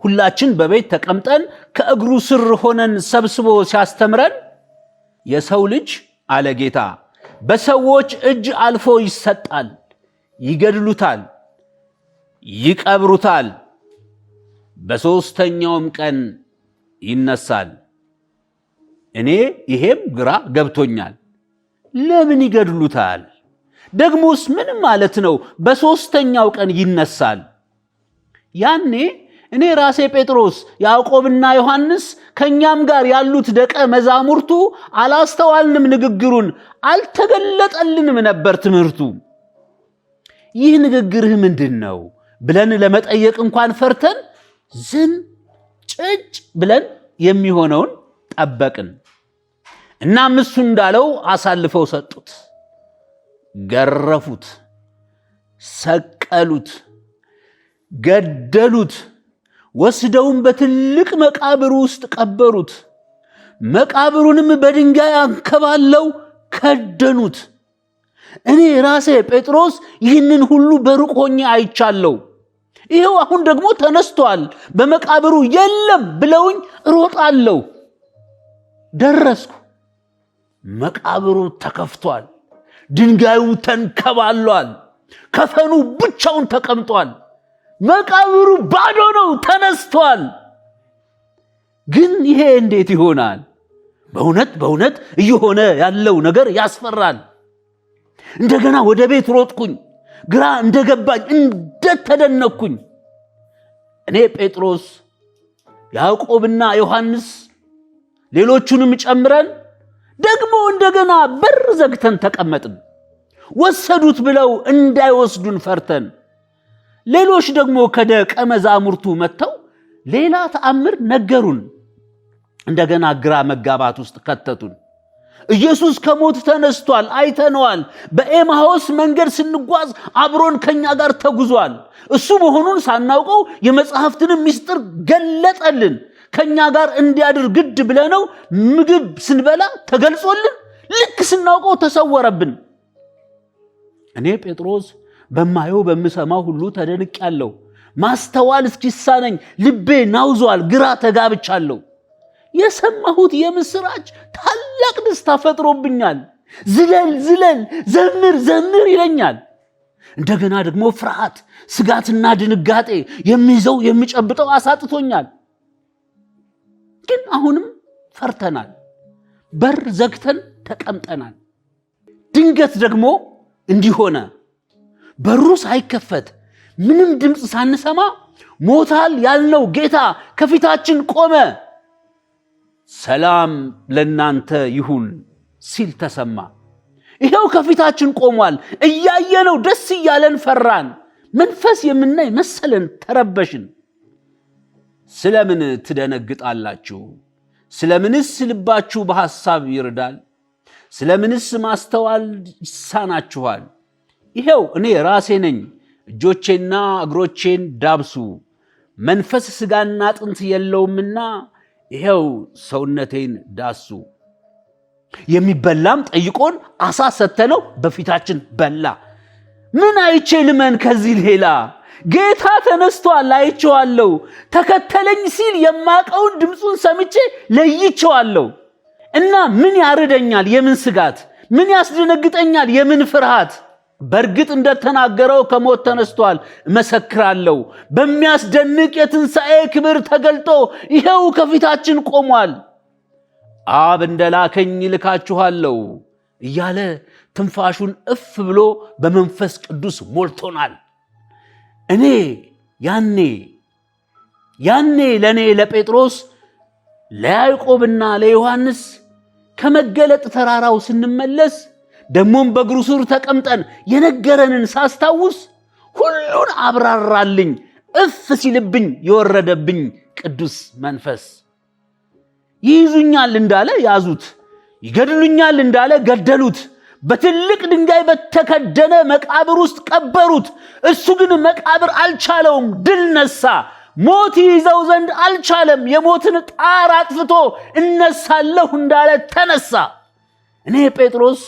ሁላችን በቤት ተቀምጠን ከእግሩ ስር ሆነን ሰብስቦ ሲያስተምረን የሰው ልጅ አለ ጌታ በሰዎች እጅ አልፎ ይሰጣል፣ ይገድሉታል፣ ይቀብሩታል፣ በሦስተኛውም ቀን ይነሳል። እኔ ይሄም ግራ ገብቶኛል። ለምን ይገድሉታል? ደግሞስ ምን ማለት ነው በሦስተኛው ቀን ይነሳል? ያኔ እኔ ራሴ ጴጥሮስ፣ ያዕቆብና ዮሐንስ ከኛም ጋር ያሉት ደቀ መዛሙርቱ አላስተዋልንም፣ ንግግሩን አልተገለጠልንም ነበር ትምህርቱ። ይህ ንግግርህ ምንድነው ብለን ለመጠየቅ እንኳን ፈርተን ዝም ጭጭ ብለን የሚሆነውን ጠበቅን። እናም እሱ እንዳለው አሳልፈው ሰጡት፣ ገረፉት፣ ሰቀሉት፣ ገደሉት፣ ወስደውም በትልቅ መቃብር ውስጥ ቀበሩት። መቃብሩንም በድንጋይ አንከባለው ከደኑት። እኔ ራሴ ጴጥሮስ ይህንን ሁሉ በሩቅ ሆኜ አይቻለሁ። ይሄው አሁን ደግሞ ተነስቷል፣ በመቃብሩ የለም ብለውኝ እሮጣለሁ። ደረስኩ። መቃብሩ ተከፍቷል፣ ድንጋዩ ተንከባሏል፣ ከፈኑ ብቻውን ተቀምጧል። መቃብሩ ባዶ ነው፣ ተነስቷል። ግን ይሄ እንዴት ይሆናል? በእውነት እየሆነ ያለው ነገር ያስፈራል። እንደገና ወደ ቤት ሮጥኩኝ፣ ግራ እንደገባኝ እንደተደነቅኩኝ። እኔ ጴጥሮስ፣ ያዕቆብና ዮሐንስ ሌሎቹንም ጨምረን ደግሞ እንደገና በር ዘግተን ተቀመጥን። ወሰዱት ብለው እንዳይወስዱን ፈርተን። ሌሎች ደግሞ ከደቀ መዛሙርቱ መጥተው ሌላ ተአምር ነገሩን። እንደገና ግራ መጋባት ውስጥ ከተቱን። ኢየሱስ ከሞት ተነስቷል፣ አይተነዋል። በኤማሁስ መንገድ ስንጓዝ አብሮን ከኛ ጋር ተጉዟል። እሱ መሆኑን ሳናውቀው የመጽሐፍትንም ምስጢር ገለጠልን። ከኛ ጋር እንዲያድር ግድ ብለነው ምግብ ስንበላ ተገልጾልን፣ ልክ ስናውቀው ተሰወረብን። እኔ ጴጥሮስ በማየው በምሰማው ሁሉ ተደንቄያለሁ። ማስተዋል እስኪሳነኝ ልቤ ናውዟል፣ ግራ ተጋብቻለሁ። የሰማሁት የምስራች ታላቅ ደስታ ፈጥሮብኛል። ዝለል ዝለል፣ ዘምር ዘምር ይለኛል። እንደገና ደግሞ ፍርሃት፣ ስጋትና ድንጋጤ የሚይዘው የሚጨብጠው አሳጥቶኛል። ግን አሁንም ፈርተናል፣ በር ዘግተን ተቀምጠናል። ድንገት ደግሞ እንዲሆነ በሩ ሳይከፈት ምንም ድምፅ ሳንሰማ ሞታል ያልነው ጌታ ከፊታችን ቆመ። ሰላም ለናንተ ይሁን ሲል ተሰማ። ይሄው ከፊታችን ቆሟል። እያየነው ደስ እያለን ፈራን። መንፈስ የምናይ መሰለን ተረበሽን። ስለምን ትደነግጣላችሁ? ስለምንስ ልባችሁ በሐሳብ ይርዳል? ስለምንስ ማስተዋል ይሳናችኋል? ይሄው እኔ ራሴ ነኝ። እጆቼና እግሮቼን ዳብሱ። መንፈስ ሥጋና አጥንት የለውምና ይሄው ሰውነቴን ዳሱ። የሚበላም ጠይቆን አሳ ሰተነው በፊታችን በላ። ምን አይቼ ልመን ከዚህ ሌላ? ጌታ ተነስቷል፣ አይቼዋለሁ። ተከተለኝ ሲል የማቀውን ድምፁን ሰምቼ ለይቼዋለሁ። እና ምን ያርደኛል የምን ስጋት? ምን ያስደነግጠኛል የምን ፍርሃት? በእርግጥ እንደተናገረው ከሞት ተነስቷል እመሰክራለሁ። በሚያስደንቅ የትንሣኤ ክብር ተገልጦ ይሄው ከፊታችን ቆሟል። አብ እንደላከኝ ልካችኋለሁ እያለ ትንፋሹን እፍ ብሎ በመንፈስ ቅዱስ ሞልቶናል። እኔ ያኔ ለእኔ ለጴጥሮስ ለያዕቆብና ለዮሐንስ ከመገለጥ ተራራው ስንመለስ ደሞም በእግሩ ስር ተቀምጠን የነገረንን ሳስታውስ ሁሉን አብራራልኝ። እፍ ሲልብኝ የወረደብኝ ቅዱስ መንፈስ። ይይዙኛል እንዳለ ያዙት፣ ይገድሉኛል እንዳለ ገደሉት። በትልቅ ድንጋይ በተከደነ መቃብር ውስጥ ቀበሩት። እሱ ግን መቃብር አልቻለውም፣ ድል ነሳ። ሞት ይይዘው ዘንድ አልቻለም። የሞትን ጣር አጥፍቶ እነሳለሁ እንዳለ ተነሳ። እኔ ጴጥሮስ፣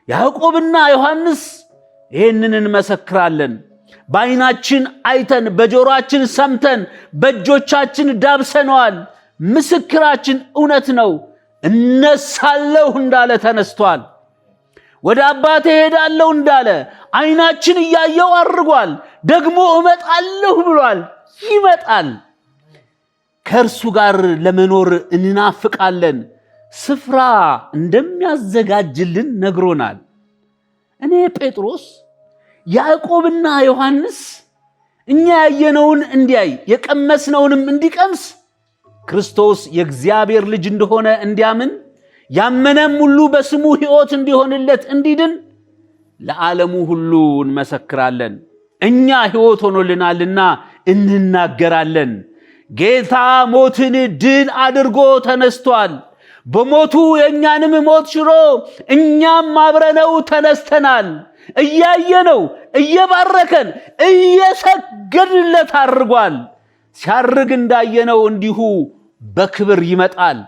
ያዕቆብና ዮሐንስ ይህንን እንመሰክራለን። በዓይናችን አይተን፣ በጆሮአችን ሰምተን፣ በእጆቻችን ዳብሰነዋል። ምስክራችን እውነት ነው። እነሳለሁ እንዳለ ተነስቷል። ወደ አባቴ ሄዳለሁ እንዳለ ዓይናችን እያየው አርጓል። ደግሞ እመጣለሁ ብሏል። ይመጣል። ከእርሱ ጋር ለመኖር እንናፍቃለን። ስፍራ እንደሚያዘጋጅልን ነግሮናል። እኔ ጴጥሮስ፣ ያዕቆብና ዮሐንስ እኛ ያየነውን እንዲያይ የቀመስነውንም እንዲቀምስ ክርስቶስ የእግዚአብሔር ልጅ እንደሆነ እንዲያምን ያመነም ሁሉ በስሙ ሕይወት እንዲሆንለት እንዲድን ለዓለሙ ሁሉ እንመሰክራለን። እኛ ሕይወት ሆኖልናልና እንናገራለን። ጌታ ሞትን ድል አድርጎ ተነስቷል። በሞቱ የእኛንም ሞት ሽሮ እኛም አብረነው ተነስተናል። እያየነው፣ እየባረከን፣ እየሰገድለት አድርጓል። ሲያርግ እንዳየነው እንዲሁ በክብር ይመጣል።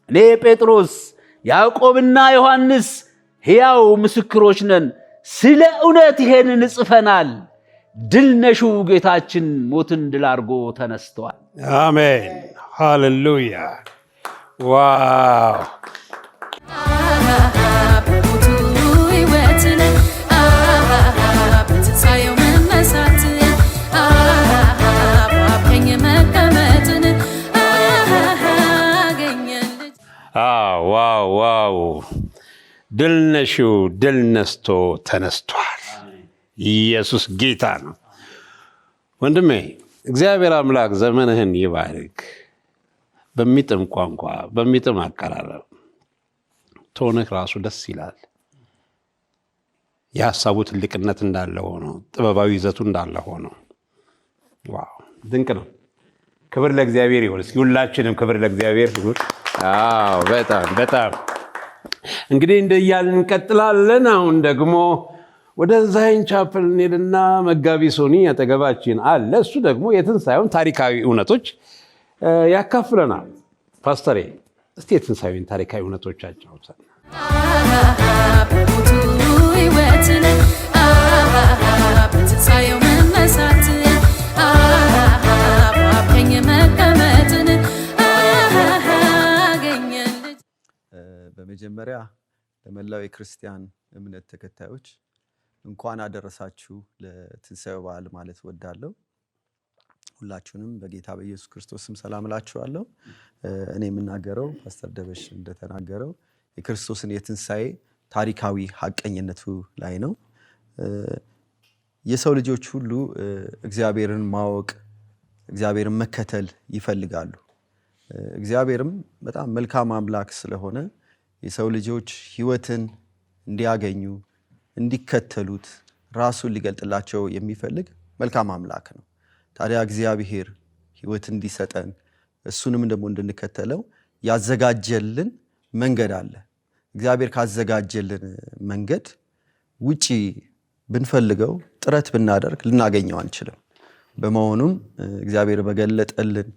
እኔ ጴጥሮስ፣ ያዕቆብና ዮሐንስ ሕያው ምስክሮች ነን። ስለ እውነት ይሄንን ጽፈናል። ድል ነሹ ጌታችን ሞትን ድል አድርጎ ተነስቷል። አሜን፣ ሃሌሉያ። ዋው! በሞቱ ሕይወትን በትንሣኤው መነሳትን በአብ ቀኝ መቀመጥን አገኘን። ዋው! ድል ነሺው ድል ነስቶ ተነስቷል። ኢየሱስ ጌታ ነው። ወንድሜ እግዚአብሔር አምላክ ዘመንህን ይባርክ። በሚጥም ቋንቋ በሚጥም አቀራረብ ቶንህ ራሱ ደስ ይላል። የሐሳቡ ትልቅነት እንዳለ ሆኖ ጥበባዊ ይዘቱ እንዳለ ሆኖ ዋው ድንቅ ነው። ክብር ለእግዚአብሔር ይሁን። እስኪ ሁላችንም ክብር ለእግዚአብሔር ይሁን። በጣም እንግዲህ እንደያልን እንቀጥላለን። አሁን ደግሞ ወደ ዛይን ቻፕል እንሄድና መጋቢ ሶኒ አጠገባችን አለ። እሱ ደግሞ የትንሣኤውን ታሪካዊ እውነቶች ያካፍለናል። ፓስተሬ እስቲ የትንሣኤውን ታሪካዊ እውነቶች አጫውተን። በሞቱ ሕይወትን በትንሣኤው መነሳትን በመጀመሪያ ለመላው የክርስቲያን እምነት ተከታዮች እንኳን አደረሳችሁ ለትንሣኤው በዓል ማለት ወዳለሁ። ሁላችሁንም በጌታ በኢየሱስ ክርስቶስ ስም ሰላም እላችኋለሁ። እኔ የምናገረው ፓስተር ደበሽ እንደተናገረው የክርስቶስን የትንሣኤ ታሪካዊ ሐቀኝነቱ ላይ ነው። የሰው ልጆች ሁሉ እግዚአብሔርን ማወቅ፣ እግዚአብሔርን መከተል ይፈልጋሉ። እግዚአብሔርም በጣም መልካም አምላክ ስለሆነ የሰው ልጆች ሕይወትን እንዲያገኙ እንዲከተሉት ራሱን ሊገልጥላቸው የሚፈልግ መልካም አምላክ ነው። ታዲያ እግዚአብሔር ሕይወት እንዲሰጠን እሱንም ደግሞ እንድንከተለው ያዘጋጀልን መንገድ አለ። እግዚአብሔር ካዘጋጀልን መንገድ ውጪ ብንፈልገው ጥረት ብናደርግ ልናገኘው አንችልም። በመሆኑም እግዚአብሔር በገለጠልን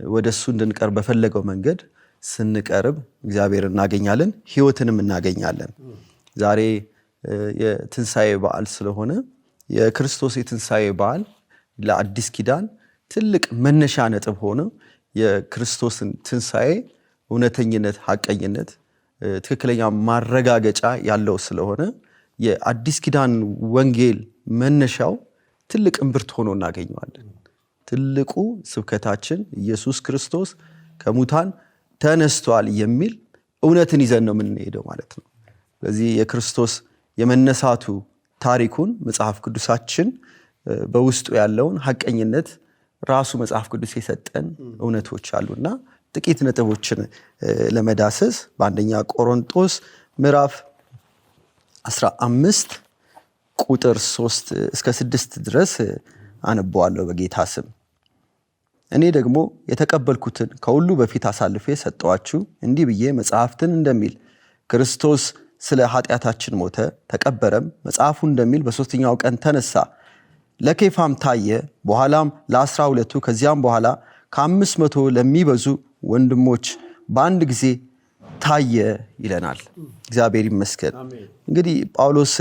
ወደሱ እንድንቀርብ በፈለገው መንገድ ስንቀርብ እግዚአብሔር እናገኛለን፣ ሕይወትንም እናገኛለን። ዛሬ የትንሣኤ በዓል ስለሆነ የክርስቶስ የትንሣኤ በዓል ለአዲስ ኪዳን ትልቅ መነሻ ነጥብ ሆኖ የክርስቶስን ትንሣኤ እውነተኝነት፣ ሐቀኝነት፣ ትክክለኛ ማረጋገጫ ያለው ስለሆነ የአዲስ ኪዳን ወንጌል መነሻው ትልቅ እምብርት ሆኖ እናገኘዋለን። ትልቁ ስብከታችን ኢየሱስ ክርስቶስ ከሙታን ተነስቷል የሚል እውነትን ይዘን ነው የምንሄደው ማለት ነው። ስለዚህ የክርስቶስ የመነሳቱ ታሪኩን መጽሐፍ ቅዱሳችን በውስጡ ያለውን ሐቀኝነት ራሱ መጽሐፍ ቅዱስ የሰጠን እውነቶች አሉና ጥቂት ነጥቦችን ለመዳሰስ በአንደኛ ቆሮንቶስ ምዕራፍ 15 ቁጥር 3 እስከ 6 ድረስ አነበዋለሁ በጌታ ስም። እኔ ደግሞ የተቀበልኩትን ከሁሉ በፊት አሳልፌ ሰጠኋችሁ፣ እንዲህ ብዬ መጽሐፍትን እንደሚል ክርስቶስ ስለ ኃጢአታችን ሞተ፣ ተቀበረም፣ መጽሐፉ እንደሚል በሦስተኛው ቀን ተነሳ፣ ለኬፋም ታየ፣ በኋላም ለ12 ከዚያም በኋላ ከ500 ለሚበዙ ወንድሞች በአንድ ጊዜ ታየ ይለናል። እግዚአብሔር ይመስገን። እንግዲህ ጳውሎስ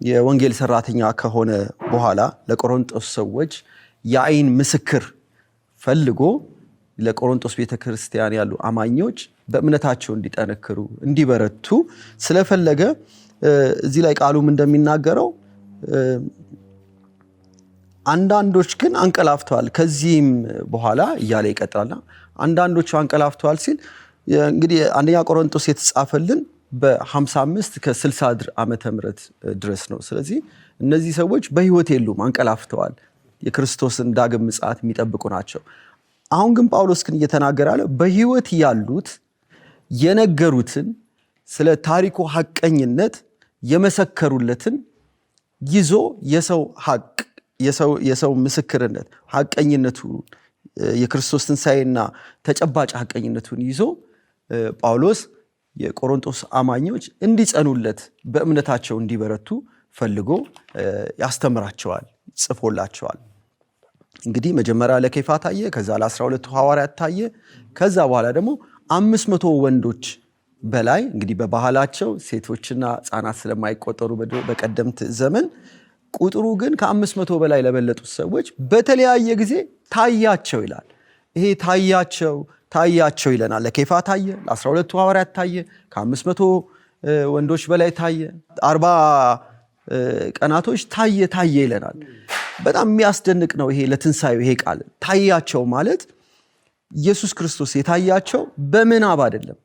የወንጌል ሰራተኛ ከሆነ በኋላ ለቆሮንቶስ ሰዎች የአይን ምስክር ፈልጎ ለቆሮንቶስ ቤተክርስቲያን ያሉ አማኞች በእምነታቸው እንዲጠነክሩ እንዲበረቱ ስለፈለገ እዚህ ላይ ቃሉም እንደሚናገረው አንዳንዶች ግን አንቀላፍተዋል፣ ከዚህም በኋላ እያለ ይቀጥላልና አንዳንዶቹ አንቀላፍተዋል ሲል እንግዲህ አንደኛ ቆሮንቶስ የተጻፈልን በ55 ከ60 ዓመተ ምህረት ድረስ ነው። ስለዚህ እነዚህ ሰዎች በህይወት የሉም፣ አንቀላፍተዋል። የክርስቶስን ዳግም ምጽአት የሚጠብቁ ናቸው። አሁን ግን ጳውሎስ ግን እየተናገረ ያለው በህይወት ያሉት የነገሩትን ስለ ታሪኩ ሐቀኝነት የመሰከሩለትን ይዞ የሰው ሐቅ የሰው ምስክርነት ሐቀኝነቱ የክርስቶስ ትንሣኤና ተጨባጭ ሐቀኝነቱን ይዞ ጳውሎስ የቆሮንቶስ አማኞች እንዲጸኑለት በእምነታቸው እንዲበረቱ ፈልጎ ያስተምራቸዋል፣ ጽፎላቸዋል። እንግዲህ መጀመሪያ ለኬፋ ታየ፣ ከዛ ለ12 ሐዋርያት ታየ፣ ከዛ በኋላ ደግሞ 500 ወንዶች በላይ እንግዲህ በባህላቸው ሴቶችና ሕፃናት ስለማይቆጠሩ በቀደምት ዘመን ቁጥሩ ግን ከ500 በላይ ለበለጡት ሰዎች በተለያየ ጊዜ ታያቸው ይላል። ይሄ ታያቸው ይለናል። ለኬፋ ታየ፣ ለ12 ሐዋርያት ታየ፣ ከ500 ወንዶች በላይ ታየ፣ 40 ቀናቶች ታየ ይለናል። በጣም የሚያስደንቅ ነው ይሄ ለትንሣኤው ይሄ ቃል ታያቸው ማለት ኢየሱስ ክርስቶስ የታያቸው በምናብ አይደለም።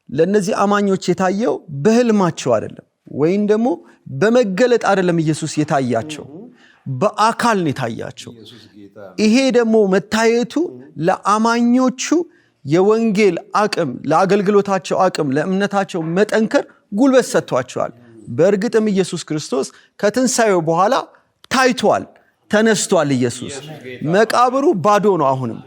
ለነዚህ አማኞች የታየው በህልማቸው አይደለም፣ ወይም ደግሞ በመገለጥ አይደለም። ኢየሱስ የታያቸው በአካል ነው የታያቸው። ይሄ ደግሞ መታየቱ ለአማኞቹ የወንጌል አቅም፣ ለአገልግሎታቸው አቅም፣ ለእምነታቸው መጠንከር ጉልበት ሰጥቷቸዋል። በእርግጥም ኢየሱስ ክርስቶስ ከትንሣኤው በኋላ ታይቷል፣ ተነስቷል። ኢየሱስ መቃብሩ ባዶ ነው። አሁንም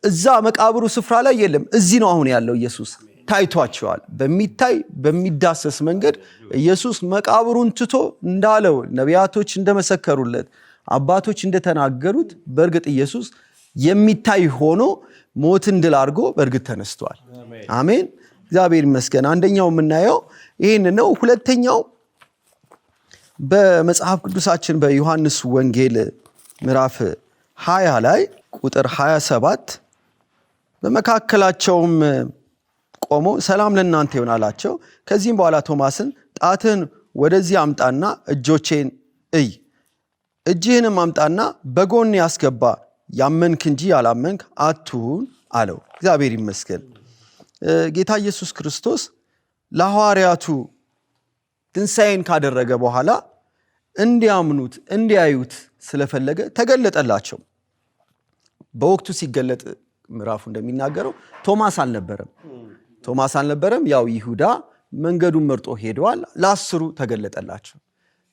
እዛ መቃብሩ ስፍራ ላይ የለም፣ እዚህ ነው አሁን ያለው። ኢየሱስ ታይቷቸዋል። በሚታይ በሚዳሰስ መንገድ ኢየሱስ መቃብሩን ትቶ እንዳለው ነቢያቶች እንደመሰከሩለት አባቶች እንደተናገሩት በእርግጥ ኢየሱስ የሚታይ ሆኖ ሞትን ድል አድርጎ በእርግጥ ተነስቷል። አሜን፣ እግዚአብሔር ይመስገን። አንደኛው የምናየው ይህን ነው። ሁለተኛው በመጽሐፍ ቅዱሳችን በዮሐንስ ወንጌል ምዕራፍ 20 ላይ ቁጥር 27 በመካከላቸውም ቆሞ ሰላም ለእናንተ ይሁን አላቸው። ከዚህም በኋላ ቶማስን ጣትህን ወደዚህ አምጣና እጆቼን እይ፣ እጅህንም አምጣና በጎን ያስገባ፣ ያመንክ እንጂ ያላመንክ አትሁን አለው። እግዚአብሔር ይመስገን። ጌታ ኢየሱስ ክርስቶስ ለሐዋርያቱ ትንሣኤን ካደረገ በኋላ እንዲያምኑት እንዲያዩት ስለፈለገ ተገለጠላቸው። በወቅቱ ሲገለጥ ምዕራፉ እንደሚናገረው ቶማስ አልነበረም። ያው ይሁዳ መንገዱን መርጦ ሄደዋል። ለ10 ተገለጠላቸው።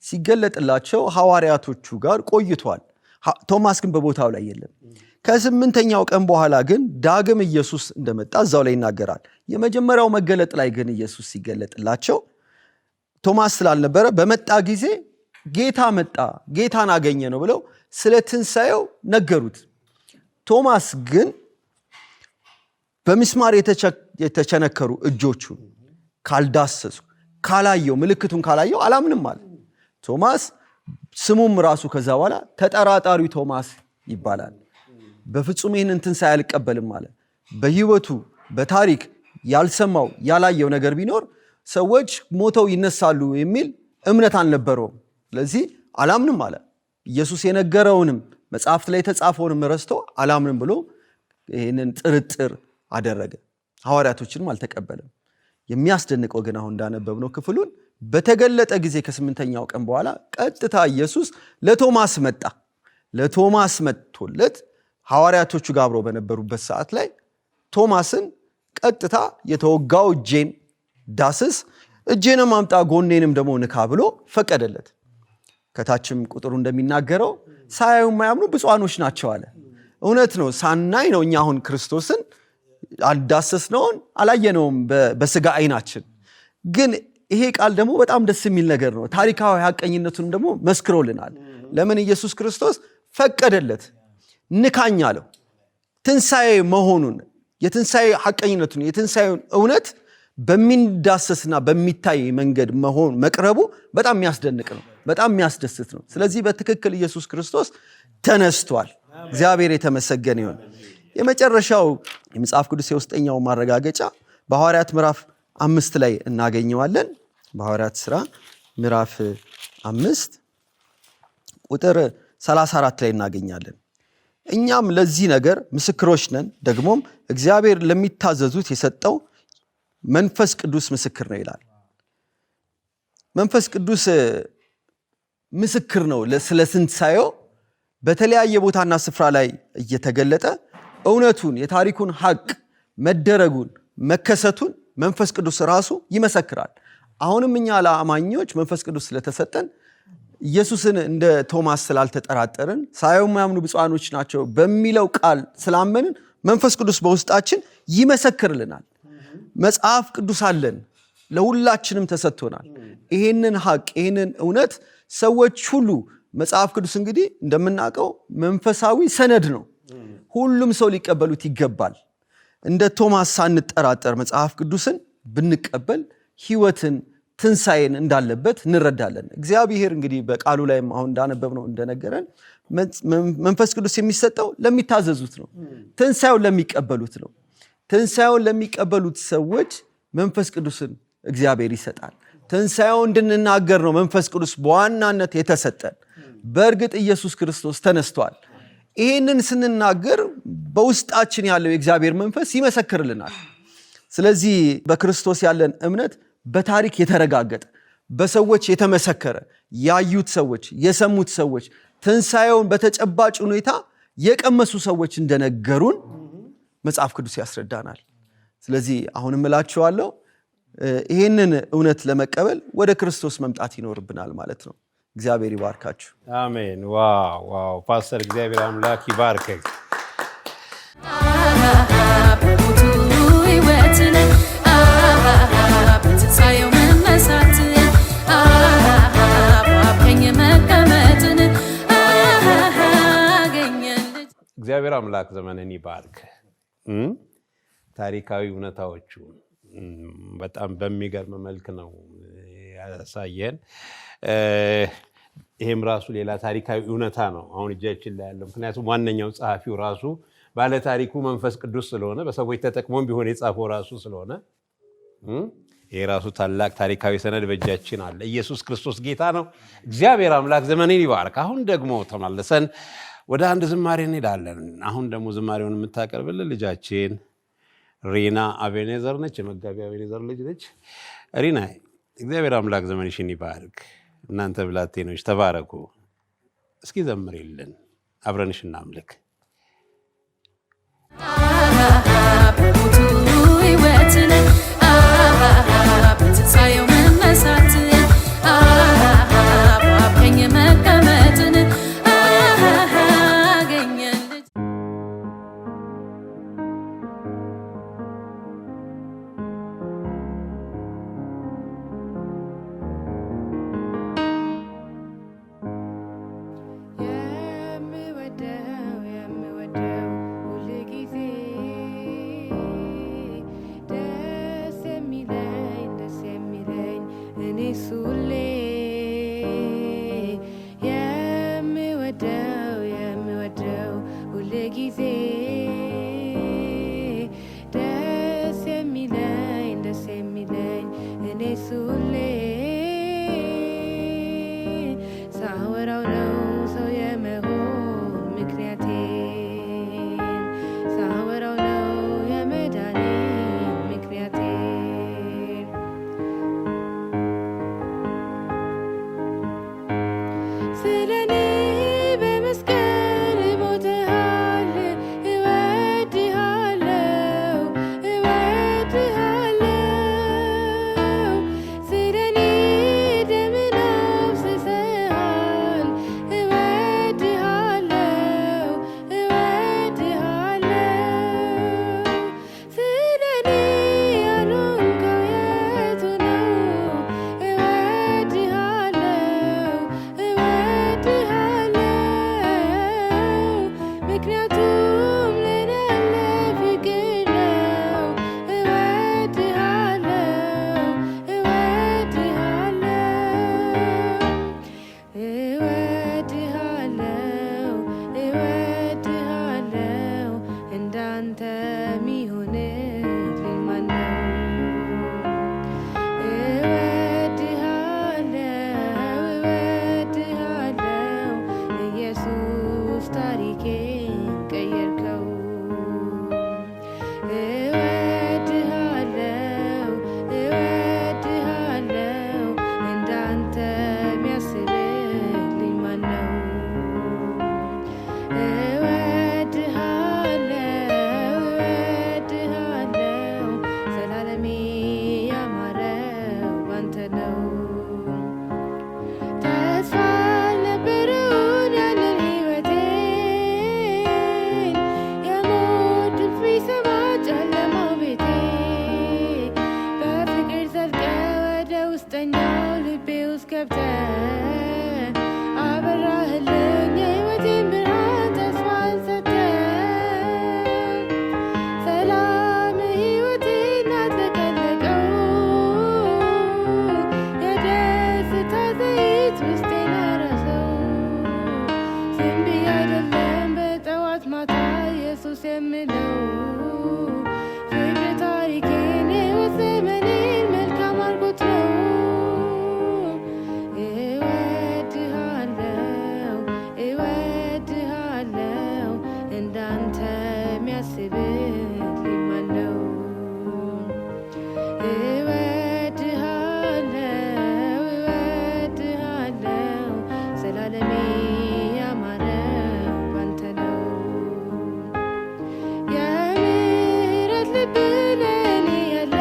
ሲገለጥላቸው ሐዋርያቶቹ ጋር ቆይቷል። ቶማስ ግን በቦታው ላይ የለም። ከ8ኛው ቀን በኋላ ግን ዳግም ኢየሱስ እንደመጣ እዛው ላይ ይናገራል። የመጀመሪያው መገለጥ ላይ ግን ኢየሱስ ሲገለጥላቸው ቶማስ ስላልነበረ በመጣ ጊዜ ጌታ መጣ፣ ጌታን አገኘ ነው ብለው ስለ ትንሣኤው ነገሩት። ቶማስ ግን በሚስማር የተቸነከሩ እጆቹን ካልዳሰሱ ካላየው፣ ምልክቱን ካላየው አላምንም አለ። ቶማስ ስሙም ራሱ ከዛ በኋላ ተጠራጣሪው ቶማስ ይባላል። በፍጹም ይህንን ትንሣኤ አልቀበልም አለ። በህይወቱ በታሪክ ያልሰማው ያላየው ነገር ቢኖር ሰዎች ሞተው ይነሳሉ የሚል እምነት አልነበረውም። ስለዚህ አላምንም አለ። ኢየሱስ የነገረውንም መጽሐፍት ላይ የተጻፈውንም ረስቶ አላምንም ብሎ ይህንን ጥርጥር አደረገ። ሐዋርያቶችንም አልተቀበለም። የሚያስደንቀው ግን አሁን እንዳነበብነው ክፍሉን በተገለጠ ጊዜ ከ8ኛው ቀን በኋላ ቀጥታ ኢየሱስ ለቶማስ መጣ። ለቶማስ መጥቶለት ሐዋርያቶቹ ጋር አብረው በነበሩበት ሰዓት ላይ ቶማስን ቀጥታ የተወጋው እጄን ዳስስ፣ እጄንም አምጣ፣ ጎኔንም ደግሞ ንካ ብሎ ፈቀደለት። ከታችም ቁጥሩ እንደሚናገረው ሳያዩ የማያምኑ ብፁዓኖች ናቸው አለ። እውነት ነው። ሳናይ ነው እኛ አሁን ክርስቶስን አልዳሰስነውን አላየነውም በስጋ አይናችን። ግን ይሄ ቃል ደግሞ በጣም ደስ የሚል ነገር ነው። ታሪካዊ ሐቀኝነቱንም ደግሞ መስክሮልናል። ለምን? ኢየሱስ ክርስቶስ ፈቀደለት፣ ንካኝ አለው። ትንሣኤ መሆኑን፣ የትንሣኤ ሐቀኝነቱን፣ የትንሣኤውን እውነት በሚዳሰስና በሚታይ መንገድ መሆን መቅረቡ በጣም የሚያስደንቅ ነው፣ በጣም የሚያስደስት ነው። ስለዚህ በትክክል ኢየሱስ ክርስቶስ ተነስቷል። እግዚአብሔር የተመሰገነ ይሁን። የመጨረሻው የመጽሐፍ ቅዱስ የውስጠኛው ማረጋገጫ በሐዋርያት ምዕራፍ 5 ላይ እናገኘዋለን። በሐዋርያት ሥራ ምዕራፍ 5 ቁጥር 34 ላይ እናገኛለን። እኛም ለዚህ ነገር ምስክሮች ነን፣ ደግሞም እግዚአብሔር ለሚታዘዙት የሰጠው መንፈስ ቅዱስ ምስክር ነው ይላል። መንፈስ ቅዱስ ምስክር ነው ስለ ትንሣኤው በተለያየ ቦታና ስፍራ ላይ እየተገለጠ እውነቱን፣ የታሪኩን ሐቅ መደረጉን፣ መከሰቱን መንፈስ ቅዱስ ራሱ ይመሰክራል። አሁንም እኛ ለአማኞች መንፈስ ቅዱስ ስለተሰጠን ኢየሱስን እንደ ቶማስ ስላልተጠራጠርን ሳያዩ የማያምኑ ብፁዓኖች ናቸው በሚለው ቃል ስላመንን መንፈስ ቅዱስ በውስጣችን ይመሰክርልናል። መጽሐፍ ቅዱስ አለን፣ ለሁላችንም ተሰጥቶናል። ይሄንን ሐቅ፣ ይሄንን እውነት ሰዎች ሁሉ መጽሐፍ ቅዱስ እንግዲህ እንደምናውቀው መንፈሳዊ ሰነድ ነው። ሁሉም ሰው ሊቀበሉት ይገባል። እንደ ቶማስ ሳንጠራጠር መጽሐፍ ቅዱስን ብንቀበል ሕይወትን፣ ትንሣኤን እንዳለበት እንረዳለን። እግዚአብሔር እንግዲህ በቃሉ ላይም አሁን እንዳነበብነው እንደነገረን መንፈስ ቅዱስ የሚሰጠው ለሚታዘዙት ነው፣ ትንሣኤውን ለሚቀበሉት ነው። ትንሣኤውን ለሚቀበሉት ሰዎች መንፈስ ቅዱስን እግዚአብሔር ይሰጣል። ትንሣኤውን እንድንናገር ነው መንፈስ ቅዱስ በዋናነት የተሰጠን። በእርግጥ ኢየሱስ ክርስቶስ ተነስቷል። ይህንን ስንናገር በውስጣችን ያለው የእግዚአብሔር መንፈስ ይመሰክርልናል። ስለዚህ በክርስቶስ ያለን እምነት በታሪክ የተረጋገጠ፣ በሰዎች የተመሰከረ፣ ያዩት ሰዎች፣ የሰሙት ሰዎች፣ ትንሣኤውን በተጨባጭ ሁኔታ የቀመሱ ሰዎች እንደነገሩን መጽሐፍ ቅዱስ ያስረዳናል። ስለዚህ አሁንም እላችኋለሁ ይህንን እውነት ለመቀበል ወደ ክርስቶስ መምጣት ይኖርብናል ማለት ነው። እግዚአብሔር ይባርካችሁ። አሜን። ዋው ፓስተር፣ እግዚአብሔር አምላክ ይባርክ። በሞቱ ሕይወትን በትንሣኤው መነሳት በአብ ቀኝ መቀመጥን አገኘን። እግዚአብሔር አምላክ ዘመንን ይባርክ። ታሪካዊ እውነታዎቹ በጣም በሚገርም መልክ ነው ያሳየን። ይሄም ራሱ ሌላ ታሪካዊ እውነታ ነው አሁን እጃችን ላይ ያለው። ምክንያቱም ዋነኛው ጸሐፊው ራሱ ባለ ታሪኩ መንፈስ ቅዱስ ስለሆነ በሰዎች ተጠቅሞም ቢሆን የጻፈው ራሱ ስለሆነ የራሱ ታላቅ ታሪካዊ ሰነድ በእጃችን አለ። ኢየሱስ ክርስቶስ ጌታ ነው። እግዚአብሔር አምላክ ዘመንን ይባርክ። አሁን ደግሞ ተመልሰን ወደ አንድ ዝማሬ እንሄዳለን። አሁን ደግሞ ዝማሬውን የምታቀርብልን ልጃችን ሪና አቤኔዘር ነች። የመጋቢ አቤኔዘር ልጅ ነች። ሪና እግዚአብሔር አምላክ ዘመንሽን ይባርክ። እናንተ ብላቴኖች ተባረኩ። እስኪ ዘምሪልን፣ አብረንሽ እናምልክ። በሞቱ ሕይወትን በትንሣኤው መነሳትን በአብ ቀኝ መቀመጥን አገኘን። የምወደው ሁልጊዜ ደስ የሚለኝ እኔስ ሁሌ የምወደው ሁልጊዜ ደስ የሚለኝ እኔስ ሁሌ ሳወራው ነው ሰው የመሆን ምክንያቴን ሳወራው ነው የመዳኔ ምክንያቴን ስለኔ በመስቀል ሞተሃል እወድሃለሁ ስለኔ ደምን አፍስሰሃል እወድሃለሁ ስለኔ ያልሆንከው የቱ ነው? ምክንያቱም ለኔ ያለ ፍቅር ነው። እወድሃለሁ እንዳንተ ሚሆንልኝ ማን ነው? እወድሃለሁ ኢየሱስ ታሪኬን ቀየርከው። እወድሃለሁ እንዳንተ ሚያስብልኝ ማን ነው? እወድሃለሁ ዘላለሜ ያማረው ባንተ ነው። ተስፋ አልነበረውን ያንን ሕይወቴን የሞት ድምፅ ቢሰማ ጨለማው ቤቴ በፍቅር ዘልቀህ ወደ ውስጠኛው ልቤ ውስጥ ገብተህ አበራህልኝ የሕይወቴን ብርሃን ተስፋን ሰጠህ። ሰላም ሕይወቴን አጥለቀለቀው የደስታ ዘይት ውስጤን አረሰው። ዝም ብዬ አይደለም በጠዋት ማታ ኢየሱስ የምለው ፍቅር ታሪኬን ሕይወት ዘመኔን መልካም አድርጎት ነው። እወድሃለሁ እንዳንተ ሚያስብልኝ ማን ነው? እወድሃለሁ ዘላለሜ ያማረው ባንተ ነው። የምህረት ልብ ለኔ ያለ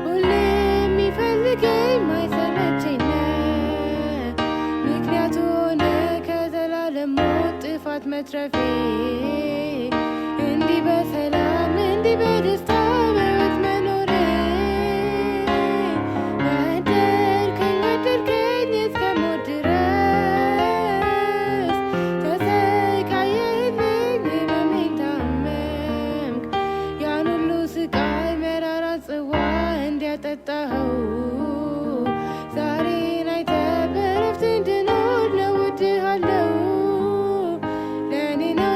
ሁሌ የሚፈልገኝ ማይሰለቸኝ ምክንያቱ ሆነ ከዘላለም ሞት ጥፋት መትረፌ እንዲህ በሰላም እንዲህ በደስታ በሕይወት መኖሬ ወደድከኝ እስከ ሞት ድረስ ተሰቃየህልኝ ሕመሜን ታመምክ ያን ሁሉ ስቃይ መራራ ጽዋ እንዲያጠጣኸው ዛሬን አይተህ በዕረፍት እንድኖር እወድሃለሁ። ለኔ ነው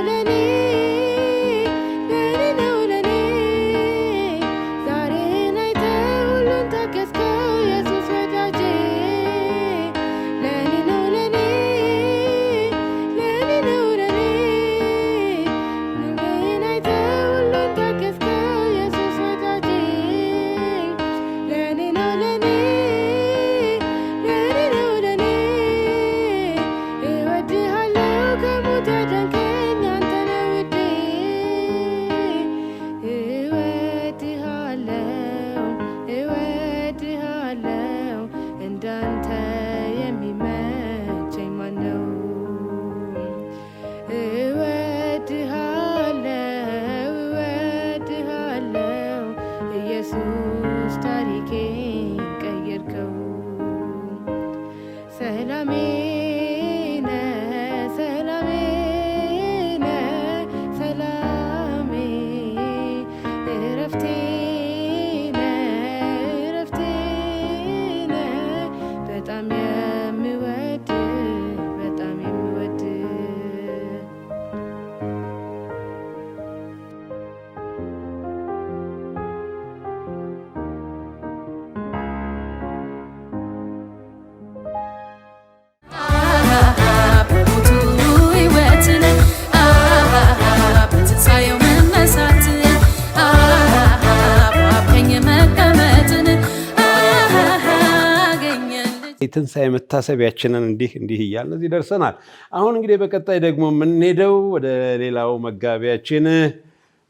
የትንሣኤ መታሰቢያችንን እንዲህ እያልን እዚህ ደርሰናል። አሁን እንግዲህ በቀጣይ ደግሞ የምንሄደው ወደ ሌላው መጋቢያችን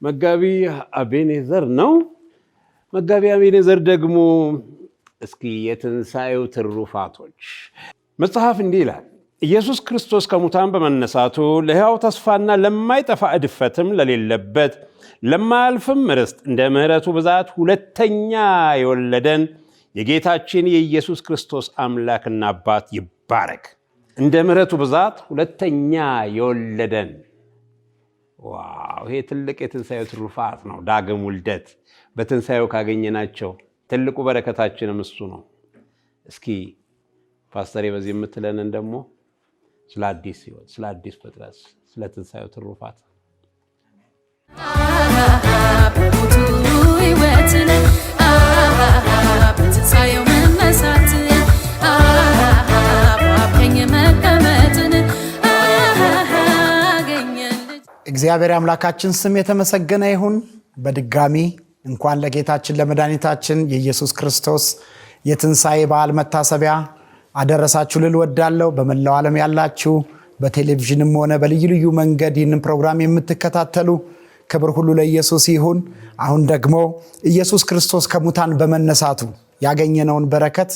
መጋቢ አቤኔዘር ነው። መጋቢ አቤኔዘር ደግሞ እስኪ የትንሣኤው ትሩፋቶች መጽሐፍ እንዲህ ይላል። ኢየሱስ ክርስቶስ ከሙታን በመነሳቱ ለሕያው ተስፋና ለማይጠፋ እድፈትም ለሌለበት ለማያልፍም ርስት እንደ ምሕረቱ ብዛት ሁለተኛ የወለደን የጌታችን የኢየሱስ ክርስቶስ አምላክና አባት ይባረክ። እንደ ምሕረቱ ብዛት ሁለተኛ የወለደን። ዋው! ይሄ ትልቅ የትንሣኤው ትሩፋት ነው። ዳግም ውልደት በትንሣኤው ካገኘናቸው ትልቁ በረከታችንም እሱ ነው። እስኪ ፓስተሬ በዚህ የምትለንን ደግሞ ስለ አዲስ ሕይወት፣ ስለ አዲስ ፍጥረት፣ ስለ ትንሣኤው ትሩፋት በሞቱ ሕይወትን በትንሣኤው መነሳት በአብ ቀኝ መቀመጥን አገኘን። እግዚአብሔር አምላካችን ስም የተመሰገነ ይሁን። በድጋሚ እንኳን ለጌታችን ለመድኃኒታችን የኢየሱስ ክርስቶስ የትንሣኤ በዓል መታሰቢያ አደረሳችሁ ልል ወዳለሁ። በመላው ዓለም ያላችሁ በቴሌቪዥንም ሆነ በልዩ ልዩ መንገድ ይህንን ፕሮግራም የምትከታተሉ ክብር ሁሉ ለኢየሱስ ይሁን። አሁን ደግሞ ኢየሱስ ክርስቶስ ከሙታን በመነሳቱ ያገኘነውን በረከት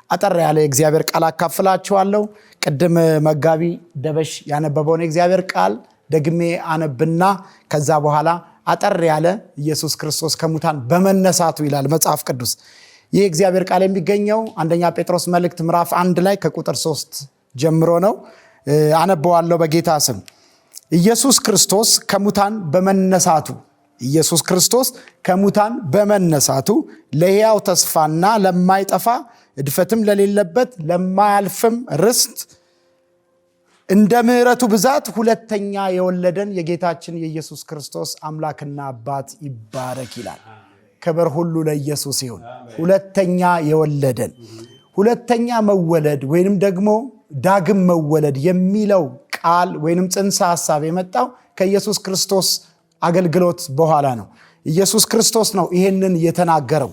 አጠር ያለ የእግዚአብሔር ቃል አካፍላችኋለሁ። ቅድም መጋቢ ደበሽ ያነበበውን የእግዚአብሔር ቃል ደግሜ አነብና ከዛ በኋላ አጠር ያለ ኢየሱስ ክርስቶስ ከሙታን በመነሳቱ ይላል መጽሐፍ ቅዱስ። ይህ እግዚአብሔር ቃል የሚገኘው አንደኛ ጴጥሮስ መልእክት ምዕራፍ 1 ላይ ከቁጥር 3 ጀምሮ ነው። አነበዋለሁ በጌታ ስም። ኢየሱስ ክርስቶስ ከሙታን በመነሳቱ ኢየሱስ ክርስቶስ ከሙታን በመነሳቱ ለሕያው ተስፋና ለማይጠፋ እድፈትም ለሌለበት ለማያልፍም ርስት እንደ ምሕረቱ ብዛት ሁለተኛ የወለደን የጌታችን የኢየሱስ ክርስቶስ አምላክና አባት ይባረክ ይላል። ክብር ሁሉ ለኢየሱስ ይሁን። ሁለተኛ የወለደን። ሁለተኛ መወለድ ወይንም ደግሞ ዳግም መወለድ የሚለው ቃል ወይንም ጽንሰ ሐሳብ የመጣው ከኢየሱስ ክርስቶስ አገልግሎት በኋላ ነው። ኢየሱስ ክርስቶስ ነው ይሄንን የተናገረው።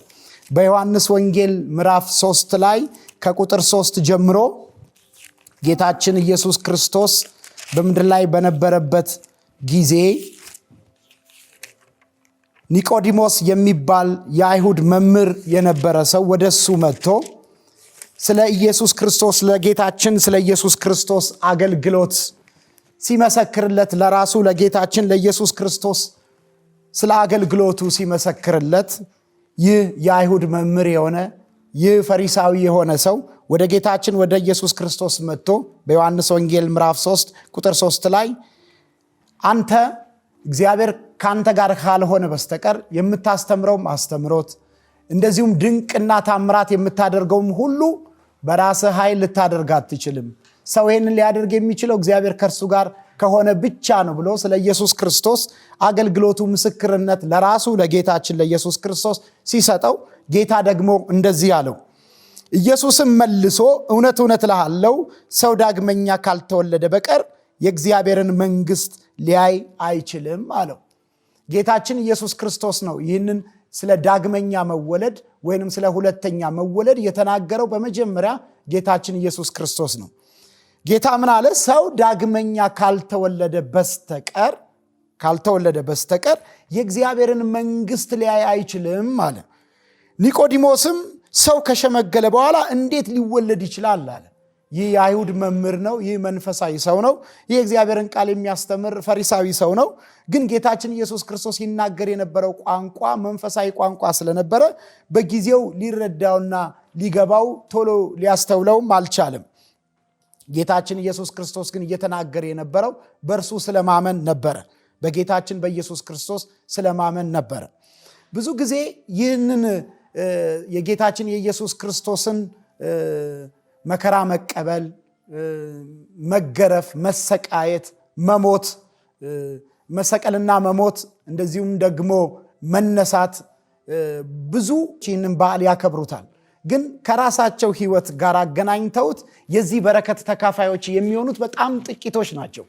በዮሐንስ ወንጌል ምዕራፍ 3 ላይ ከቁጥር 3 ጀምሮ ጌታችን ኢየሱስ ክርስቶስ በምድር ላይ በነበረበት ጊዜ ኒቆዲሞስ የሚባል የአይሁድ መምህር የነበረ ሰው ወደሱ መጥቶ ስለ ኢየሱስ ክርስቶስ ለጌታችን ስለ ኢየሱስ ክርስቶስ አገልግሎት ሲመሰክርለት ለራሱ ለጌታችን ለኢየሱስ ክርስቶስ ስለ አገልግሎቱ ሲመሰክርለት ይህ የአይሁድ መምህር የሆነ ይህ ፈሪሳዊ የሆነ ሰው ወደ ጌታችን ወደ ኢየሱስ ክርስቶስ መጥቶ በዮሐንስ ወንጌል ምዕራፍ 3 ቁጥር 3 ላይ አንተ እግዚአብሔር ካንተ ጋር ካልሆነ በስተቀር የምታስተምረው አስተምሮት እንደዚሁም ድንቅና ታምራት የምታደርገውም ሁሉ በራስህ ኃይል ልታደርግ አትችልም። ሰው ይህንን ሊያደርግ የሚችለው እግዚአብሔር ከእርሱ ጋር ከሆነ ብቻ ነው ብሎ ስለ ኢየሱስ ክርስቶስ አገልግሎቱ ምስክርነት ለራሱ ለጌታችን ለኢየሱስ ክርስቶስ ሲሰጠው ጌታ ደግሞ እንደዚህ አለው። ኢየሱስም መልሶ እውነት እውነት እልሃለሁ ሰው ዳግመኛ ካልተወለደ በቀር የእግዚአብሔርን መንግሥት ሊያይ አይችልም አለው። ጌታችን ኢየሱስ ክርስቶስ ነው ይህንን ስለ ዳግመኛ መወለድ ወይንም ስለ ሁለተኛ መወለድ የተናገረው። በመጀመሪያ ጌታችን ኢየሱስ ክርስቶስ ነው። ጌታ ምን አለ? ሰው ዳግመኛ ካልተወለደ በስተቀር የእግዚአብሔርን መንግሥት ሊያይ አይችልም አለ። ኒቆዲሞስም ሰው ከሸመገለ በኋላ እንዴት ሊወለድ ይችላል አለ። ይህ የአይሁድ መምህር ነው። ይህ መንፈሳዊ ሰው ነው። ይህ እግዚአብሔርን ቃል የሚያስተምር ፈሪሳዊ ሰው ነው። ግን ጌታችን ኢየሱስ ክርስቶስ ይናገር የነበረው ቋንቋ መንፈሳዊ ቋንቋ ስለነበረ በጊዜው ሊረዳውና ሊገባው ቶሎ ሊያስተውለውም አልቻለም። ጌታችን ኢየሱስ ክርስቶስ ግን እየተናገረ የነበረው በእርሱ ስለማመን ነበረ። በጌታችን በኢየሱስ ክርስቶስ ስለማመን ነበረ። ብዙ ጊዜ ይህንን የጌታችን የኢየሱስ ክርስቶስን መከራ መቀበል፣ መገረፍ፣ መሰቃየት፣ መሞት፣ መሰቀልና መሞት እንደዚሁም ደግሞ መነሳት ብዙ ይህንን በዓል ያከብሩታል። ግን ከራሳቸው ሕይወት ጋር አገናኝተውት የዚህ በረከት ተካፋዮች የሚሆኑት በጣም ጥቂቶች ናቸው።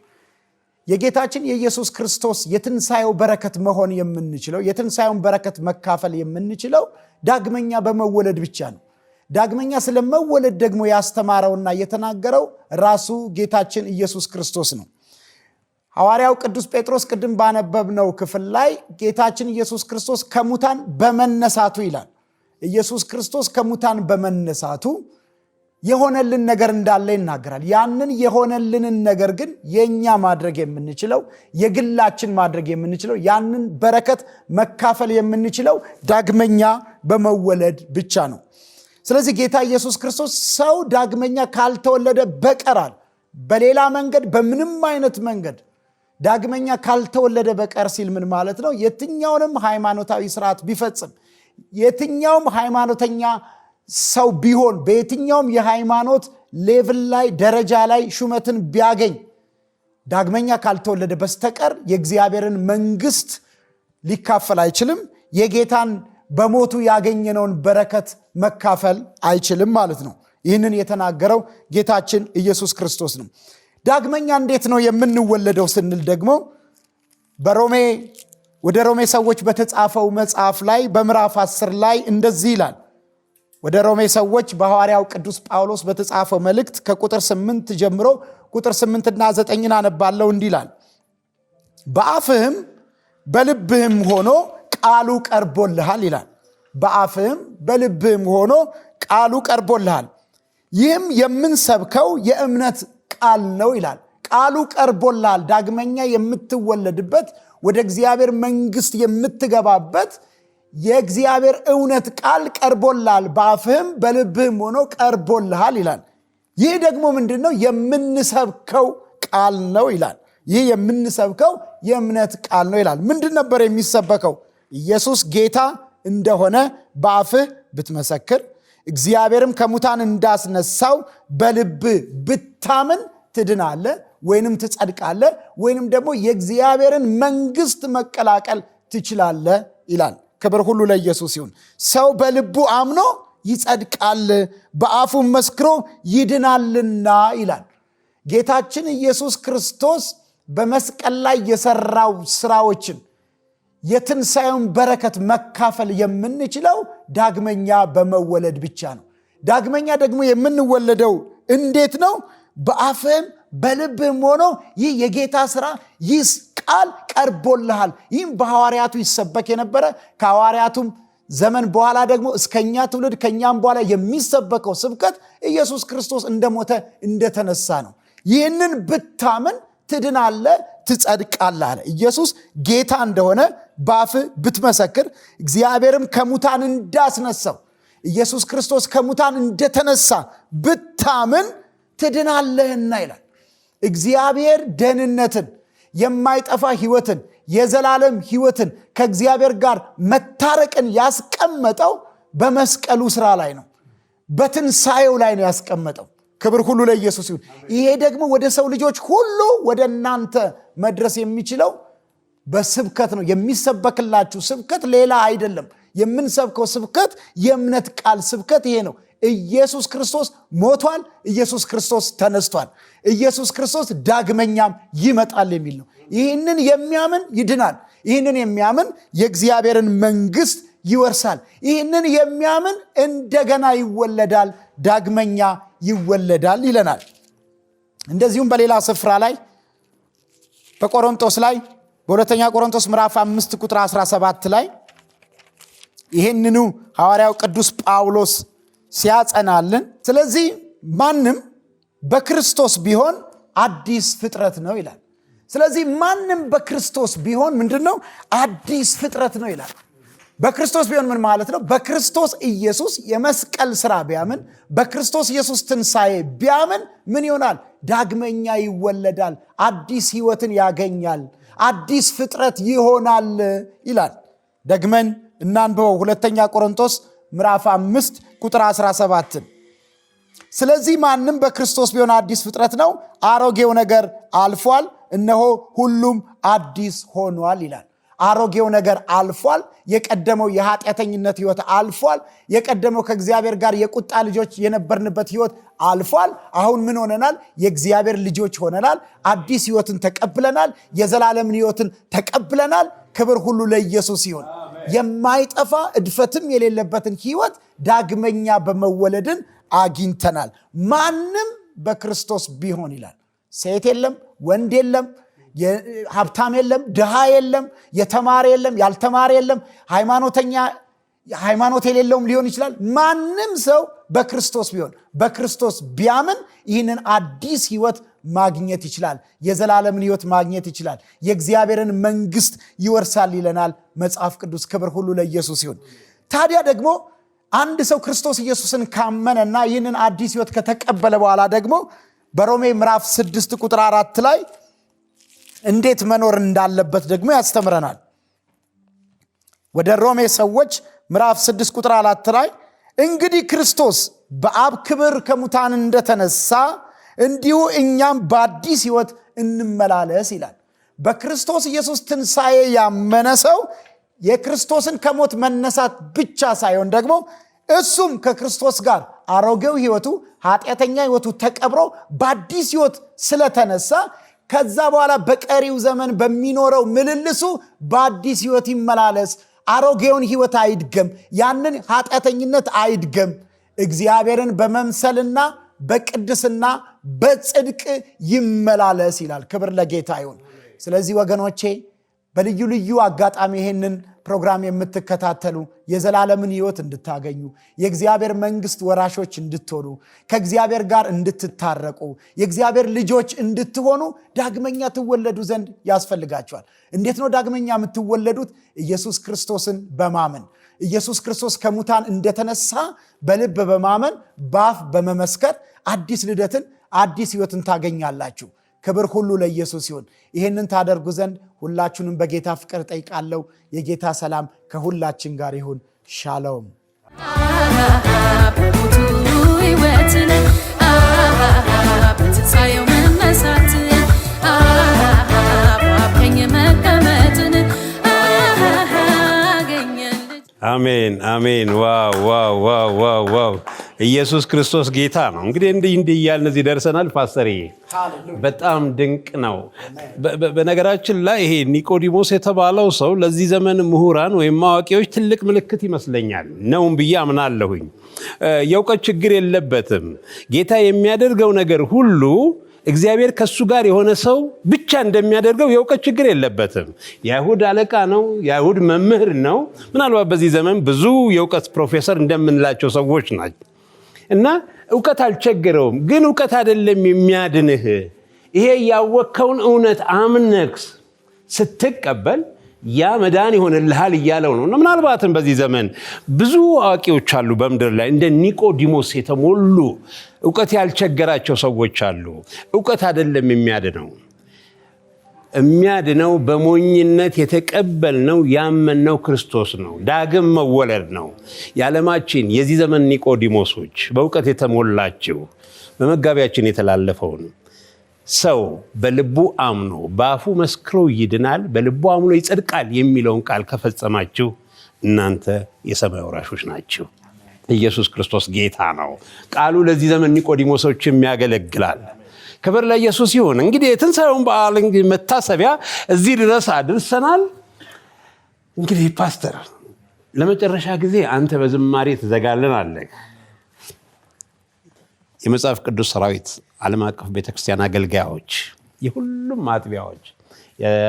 የጌታችን የኢየሱስ ክርስቶስ የትንሣኤው በረከት መሆን የምንችለው የትንሣኤውን በረከት መካፈል የምንችለው ዳግመኛ በመወለድ ብቻ ነው። ዳግመኛ ስለመወለድ ደግሞ ያስተማረውና የተናገረው ራሱ ጌታችን ኢየሱስ ክርስቶስ ነው። ሐዋርያው ቅዱስ ጴጥሮስ ቅድም ባነበብነው ክፍል ላይ ጌታችን ኢየሱስ ክርስቶስ ከሙታን በመነሳቱ ይላል። ኢየሱስ ክርስቶስ ከሙታን በመነሳቱ የሆነልን ነገር እንዳለ ይናገራል። ያንን የሆነልንን ነገር ግን የኛ ማድረግ የምንችለው የግላችን ማድረግ የምንችለው ያንን በረከት መካፈል የምንችለው ዳግመኛ በመወለድ ብቻ ነው። ስለዚህ ጌታ ኢየሱስ ክርስቶስ ሰው ዳግመኛ ካልተወለደ በቀር በሌላ መንገድ በምንም አይነት መንገድ ዳግመኛ ካልተወለደ በቀር ሲል ምን ማለት ነው? የትኛውንም ሃይማኖታዊ ስርዓት ቢፈጽም የትኛውም ሃይማኖተኛ ሰው ቢሆን በየትኛውም የሃይማኖት ሌቭል ላይ ደረጃ ላይ ሹመትን ቢያገኝ ዳግመኛ ካልተወለደ በስተቀር የእግዚአብሔርን መንግስት ሊካፈል አይችልም። የጌታን በሞቱ ያገኘነውን በረከት መካፈል አይችልም ማለት ነው። ይህንን የተናገረው ጌታችን ኢየሱስ ክርስቶስ ነው። ዳግመኛ እንዴት ነው የምንወለደው ስንል ደግሞ ወደ ሮሜ ሰዎች በተጻፈው መጽሐፍ ላይ በምዕራፍ 10 ላይ እንደዚህ ይላል። ወደ ሮሜ ሰዎች በሐዋርያው ቅዱስ ጳውሎስ በተጻፈው መልእክት ከቁጥር 8 ጀምሮ ቁጥር 8 እና 9 አነባለሁ። እንዲህ ይላል፣ በአፍህም በልብህም ሆኖ ቃሉ ቀርቦልሃል ይላል። በአፍህም በልብህም ሆኖ ቃሉ ቀርቦልሃል፣ ይህም የምንሰብከው የእምነት ቃል ነው ይላል። ቃሉ ቀርቦልሃል፣ ዳግመኛ የምትወለድበት ወደ እግዚአብሔር መንግስት የምትገባበት የእግዚአብሔር እውነት ቃል ቀርቦልሃል፣ በአፍህም በልብህም ሆኖ ቀርቦልሃል ይላል። ይህ ደግሞ ምንድነው? የምንሰብከው ቃል ነው ይላል። ይህ የምንሰብከው የእምነት ቃል ነው ይላል። ምንድን ነበር የሚሰበከው? ኢየሱስ ጌታ እንደሆነ በአፍህ ብትመሰክር፣ እግዚአብሔርም ከሙታን እንዳስነሳው በልብ ብታምን ትድናለህ ወይንም ትጸድቃለህ፣ ወይንም ደግሞ የእግዚአብሔርን መንግስት መቀላቀል ትችላለህ ይላል። ክብር ሁሉ ለኢየሱስ ይሁን። ሰው በልቡ አምኖ ይጸድቃል፣ በአፉም መስክሮ ይድናልና ይላል። ጌታችን ኢየሱስ ክርስቶስ በመስቀል ላይ የሰራው ስራዎችን የትንሣኤውን በረከት መካፈል የምንችለው ዳግመኛ በመወለድ ብቻ ነው። ዳግመኛ ደግሞ የምንወለደው እንዴት ነው? በአፍህም በልብህም ሆኖ ይህ የጌታ ስራ ይህ ቃል ቀርቦልሃል። ይህም በሐዋርያቱ ይሰበክ የነበረ ከሐዋርያቱም ዘመን በኋላ ደግሞ እስከኛ ትውልድ ከኛም በኋላ የሚሰበከው ስብከት ኢየሱስ ክርስቶስ እንደሞተ እንደተነሳ ነው። ይህንን ብታምን ትድናለህ፣ ትጸድቃለህ አለ። ኢየሱስ ጌታ እንደሆነ በአፍህ ብትመሰክር፣ እግዚአብሔርም ከሙታን እንዳስነሳው ኢየሱስ ክርስቶስ ከሙታን እንደተነሳ ብታምን ትድናለህና ይላል። እግዚአብሔር ደህንነትን፣ የማይጠፋ ህይወትን፣ የዘላለም ህይወትን ከእግዚአብሔር ጋር መታረቅን ያስቀመጠው በመስቀሉ ስራ ላይ ነው። በትንሣኤው ላይ ነው ያስቀመጠው። ክብር ሁሉ ለኢየሱስ ይሁን። ይሄ ደግሞ ወደ ሰው ልጆች ሁሉ ወደ እናንተ መድረስ የሚችለው በስብከት ነው። የሚሰበክላችሁ ስብከት ሌላ አይደለም። የምንሰብከው ስብከት የእምነት ቃል ስብከት ይሄ ነው። ኢየሱስ ክርስቶስ ሞቷል፣ ኢየሱስ ክርስቶስ ተነስቷል፣ ኢየሱስ ክርስቶስ ዳግመኛም ይመጣል የሚል ነው። ይህንን የሚያምን ይድናል። ይህንን የሚያምን የእግዚአብሔርን መንግስት ይወርሳል። ይህንን የሚያምን እንደገና ይወለዳል፣ ዳግመኛ ይወለዳል ይለናል። እንደዚሁም በሌላ ስፍራ ላይ በቆሮንቶስ ላይ በሁለተኛ ቆሮንቶስ ምዕራፍ 5 ቁጥር 17 ላይ ይህንኑ ሐዋርያው ቅዱስ ጳውሎስ ሲያጸናልን፣ ስለዚህ ማንም በክርስቶስ ቢሆን አዲስ ፍጥረት ነው ይላል። ስለዚህ ማንም በክርስቶስ ቢሆን ምንድነው? አዲስ ፍጥረት ነው ይላል። በክርስቶስ ቢሆን ምን ማለት ነው? በክርስቶስ ኢየሱስ የመስቀል ስራ ቢያምን፣ በክርስቶስ ኢየሱስ ትንሣኤ ቢያምን ምን ይሆናል? ዳግመኛ ይወለዳል፣ አዲስ ህይወትን ያገኛል፣ አዲስ ፍጥረት ይሆናል ይላል። ደግመን እናንብበው ሁለተኛ ቆሮንቶስ ምዕራፍ 5 ቁጥር 17። ስለዚህ ማንም በክርስቶስ ቢሆን አዲስ ፍጥረት ነው፣ አሮጌው ነገር አልፏል፣ እነሆ ሁሉም አዲስ ሆኗል ይላል። አሮጌው ነገር አልፏል። የቀደመው የኃጢአተኝነት ህይወት አልፏል። የቀደመው ከእግዚአብሔር ጋር የቁጣ ልጆች የነበርንበት ህይወት አልፏል። አሁን ምን ሆነናል? የእግዚአብሔር ልጆች ሆነናል። አዲስ ህይወትን ተቀብለናል። የዘላለምን ህይወትን ተቀብለናል። ክብር ሁሉ ለኢየሱስ ይሁን። የማይጠፋ እድፈትም የሌለበትን ህይወት ዳግመኛ በመወለድን አግኝተናል። ማንም በክርስቶስ ቢሆን ይላል። ሴት የለም፣ ወንድ የለም፣ ሀብታም የለም፣ ድሃ የለም፣ የተማረ የለም፣ ያልተማረ የለም፣ ሃይማኖት የሌለውም ሊሆን ይችላል። ማንም ሰው በክርስቶስ ቢሆን በክርስቶስ ቢያምን ይህንን አዲስ ህይወት ማግኘት ይችላል። የዘላለምን ህይወት ማግኘት ይችላል። የእግዚአብሔርን መንግስት ይወርሳል ይለናል መጽሐፍ ቅዱስ። ክብር ሁሉ ለኢየሱስ ይሁን። ታዲያ ደግሞ አንድ ሰው ክርስቶስ ኢየሱስን ካመነና ይህንን አዲስ ህይወት ከተቀበለ በኋላ ደግሞ በሮሜ ምዕራፍ 6 ቁጥር 4 ላይ እንዴት መኖር እንዳለበት ደግሞ ያስተምረናል። ወደ ሮሜ ሰዎች ምዕራፍ 6 ቁጥር 4 ላይ እንግዲህ ክርስቶስ በአብ ክብር ከሙታን እንደተነሳ እንዲሁ እኛም በአዲስ ህይወት እንመላለስ ይላል። በክርስቶስ ኢየሱስ ትንሣኤ ያመነ ሰው የክርስቶስን ከሞት መነሳት ብቻ ሳይሆን ደግሞ እሱም ከክርስቶስ ጋር አሮጌው ህይወቱ ኃጢአተኛ ህይወቱ ተቀብሮ በአዲስ ህይወት ስለተነሳ ከዛ በኋላ በቀሪው ዘመን በሚኖረው ምልልሱ በአዲስ ህይወት ይመላለስ። አሮጌውን ህይወት አይድገም፣ ያንን ኃጢአተኝነት አይድገም። እግዚአብሔርን በመምሰልና በቅድስና በጽድቅ ይመላለስ ይላል። ክብር ለጌታ ይሁን። ስለዚህ ወገኖቼ በልዩ ልዩ አጋጣሚ ይሄንን ፕሮግራም የምትከታተሉ የዘላለምን ህይወት እንድታገኙ፣ የእግዚአብሔር መንግስት ወራሾች እንድትሆኑ፣ ከእግዚአብሔር ጋር እንድትታረቁ፣ የእግዚአብሔር ልጆች እንድትሆኑ ዳግመኛ ትወለዱ ዘንድ ያስፈልጋቸዋል። እንዴት ነው ዳግመኛ የምትወለዱት? ኢየሱስ ክርስቶስን በማመን ኢየሱስ ክርስቶስ ከሙታን እንደተነሳ በልብ በማመን በአፍ በመመስከር አዲስ ልደትን አዲስ ህይወትን ታገኛላችሁ። ክብር ሁሉ ለኢየሱስ ይሁን። ይህንን ታደርጉ ዘንድ ሁላችሁንም በጌታ ፍቅር ጠይቃለሁ። የጌታ ሰላም ከሁላችን ጋር ይሁን። ሻሎም። በሞቱ ሕይወትን በትንሣኤው መነሳት በአብ ቀኝ መቀመጥን አገኘን። አሜን አሜን። ዋው ዋው ዋው ዋው ዋው! ኢየሱስ ክርስቶስ ጌታ ነው። እንግዲህ እንዲህ እያልን እዚህ ደርሰናል። ፓስተርዬ በጣም ድንቅ ነው። በነገራችን ላይ ይሄ ኒቆዲሞስ የተባለው ሰው ለዚህ ዘመን ምሁራን ወይም አዋቂዎች ትልቅ ምልክት ይመስለኛል። ነውም ብዬ አምናለሁኝ። የእውቀት ችግር የለበትም። ጌታ የሚያደርገው ነገር ሁሉ እግዚአብሔር ከሱ ጋር የሆነ ሰው ብቻ እንደሚያደርገው የእውቀት ችግር የለበትም። የአይሁድ አለቃ ነው፣ የአይሁድ መምህር ነው። ምናልባት በዚህ ዘመን ብዙ የእውቀት ፕሮፌሰር እንደምንላቸው ሰዎች ናቸው እና እውቀት አልቸገረውም። ግን እውቀት አይደለም የሚያድንህ። ይሄ ያወቅከውን እውነት አምነህ ስትቀበል ያ መዳን ይሆንልሃል እያለው ነው። ምናልባትም በዚህ ዘመን ብዙ አዋቂዎች አሉ በምድር ላይ እንደ ኒቆዲሞስ የተሞሉ እውቀት ያልቸገራቸው ሰዎች አሉ። እውቀት አይደለም የሚያድነው። የሚያድነው በሞኝነት የተቀበልነው ያመንነው ክርስቶስ ነው። ዳግም መወለድ ነው። የዓለማችን የዚህ ዘመን ኒቆዲሞሶች በእውቀት የተሞላችው በመጋቢያችን የተላለፈውን ሰው በልቡ አምኖ በአፉ መስክሮ ይድናል፣ በልቡ አምኖ ይጸድቃል የሚለውን ቃል ከፈጸማችሁ እናንተ የሰማይ ወራሾች ናችሁ። ኢየሱስ ክርስቶስ ጌታ ነው። ቃሉ ለዚህ ዘመን ኒቆዲሞሶችም ያገለግላል። ክብር ለኢየሱስ ይሁን። እንግዲህ የትንሣኤውን በዓል መታሰቢያ እዚህ ድረስ አድርሰናል። እንግዲህ ፓስተር ለመጨረሻ ጊዜ አንተ በዝማሬ ትዘጋልናለህ። የመጽሐፍ ቅዱስ ሰራዊት ዓለም አቀፍ ቤተክርስቲያን አገልጋዮች፣ የሁሉም አጥቢያዎች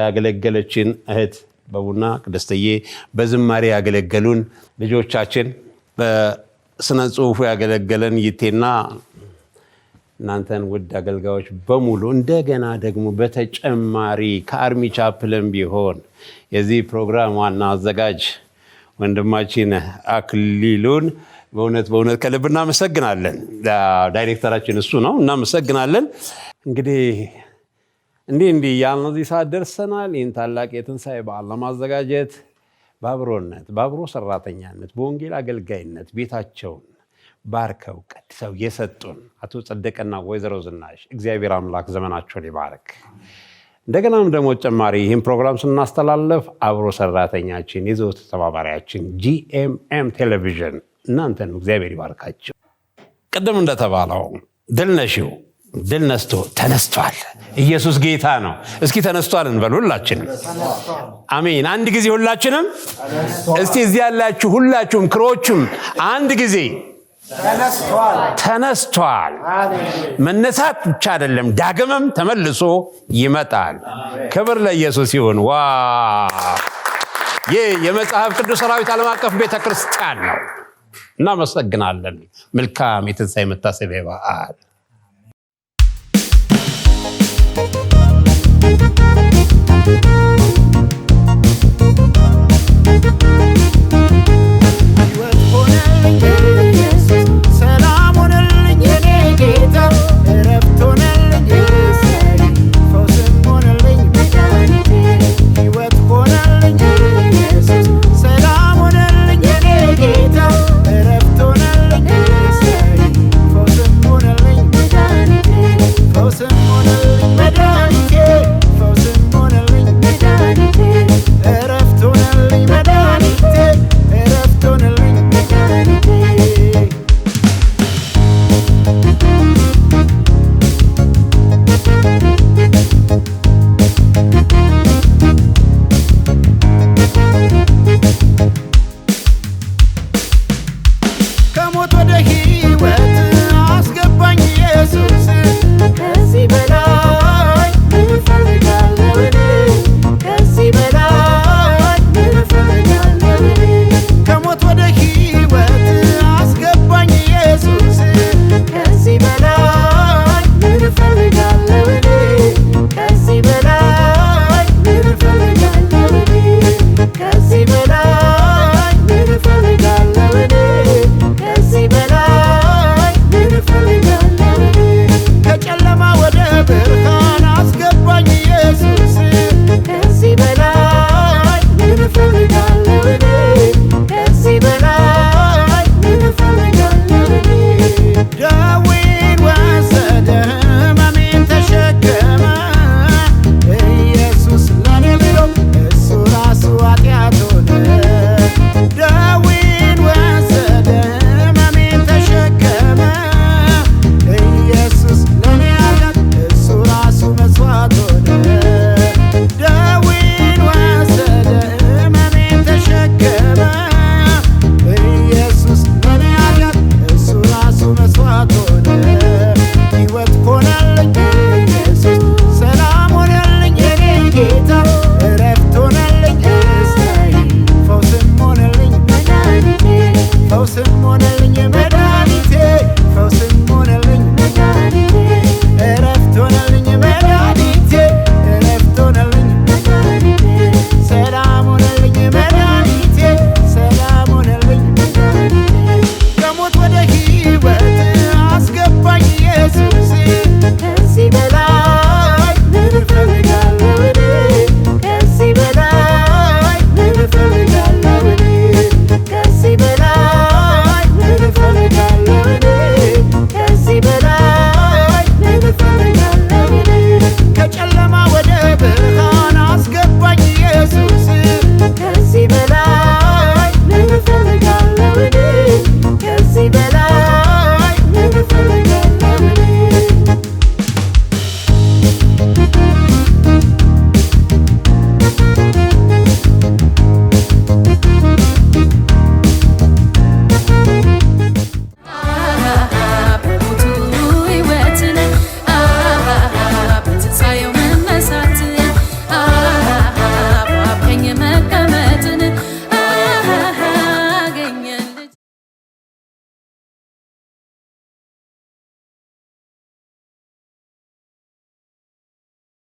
ያገለገለችን እህት በቡና ቅድስትዬ፣ በዝማሬ ያገለገሉን ልጆቻችን፣ በስነ ጽሁፉ ያገለገለን ይቴና እናንተን ውድ አገልጋዮች በሙሉ እንደገና ደግሞ በተጨማሪ ከአርሚ ቻፕልም ቢሆን የዚህ ፕሮግራም ዋና አዘጋጅ ወንድማችን አክሊሉን በእውነት ከልብ እናመሰግናለን። ዳይሬክተራችን እሱ ነው። እናመሰግናለን። እንግዲህ እንዲህ ያልነው እዚህ ሰዓት ደርሰናል። ይህን ታላቅ የትንሣኤ በዓል ለማዘጋጀት በአብሮነት በአብሮ ሰራተኛነት በወንጌል አገልጋይነት ቤታቸውን ባርከው ቀድሰው የሰጡን አቶ ጸደቀና ወይዘሮ ዝናሽ እግዚአብሔር አምላክ ዘመናቸውን ይባርክ። እንደገናም ደግሞ ተጨማሪ ይህን ፕሮግራም ስናስተላለፍ አብሮ ሰራተኛችን የዘወትር ተባባሪያችን GMM ቴሌቪዥን እናንተን እግዚአብሔር ይባርካቸው። ቅድም እንደተባለው ድል ነሺው ድል ነስቶ ተነስቷል። ኢየሱስ ጌታ ነው። እስኪ ተነስቷል እንበል ሁላችንም። አሜን። አንድ ጊዜ ሁላችንም እስቲ እዚህ ያላችሁ ሁላችሁም ክሮችም አንድ ጊዜ ተነስቷል። መነሳት ብቻ አይደለም፣ ዳግምም ተመልሶ ይመጣል። ክብር ለኢየሱስ ይሁን። ይህ የመጽሐፍ ቅዱስ ሰራዊት ዓለም አቀፍ ቤተክርስቲያን ነው። እናመሰግናለን። መልካም የትንሣኤ መታሰቢያ በዓል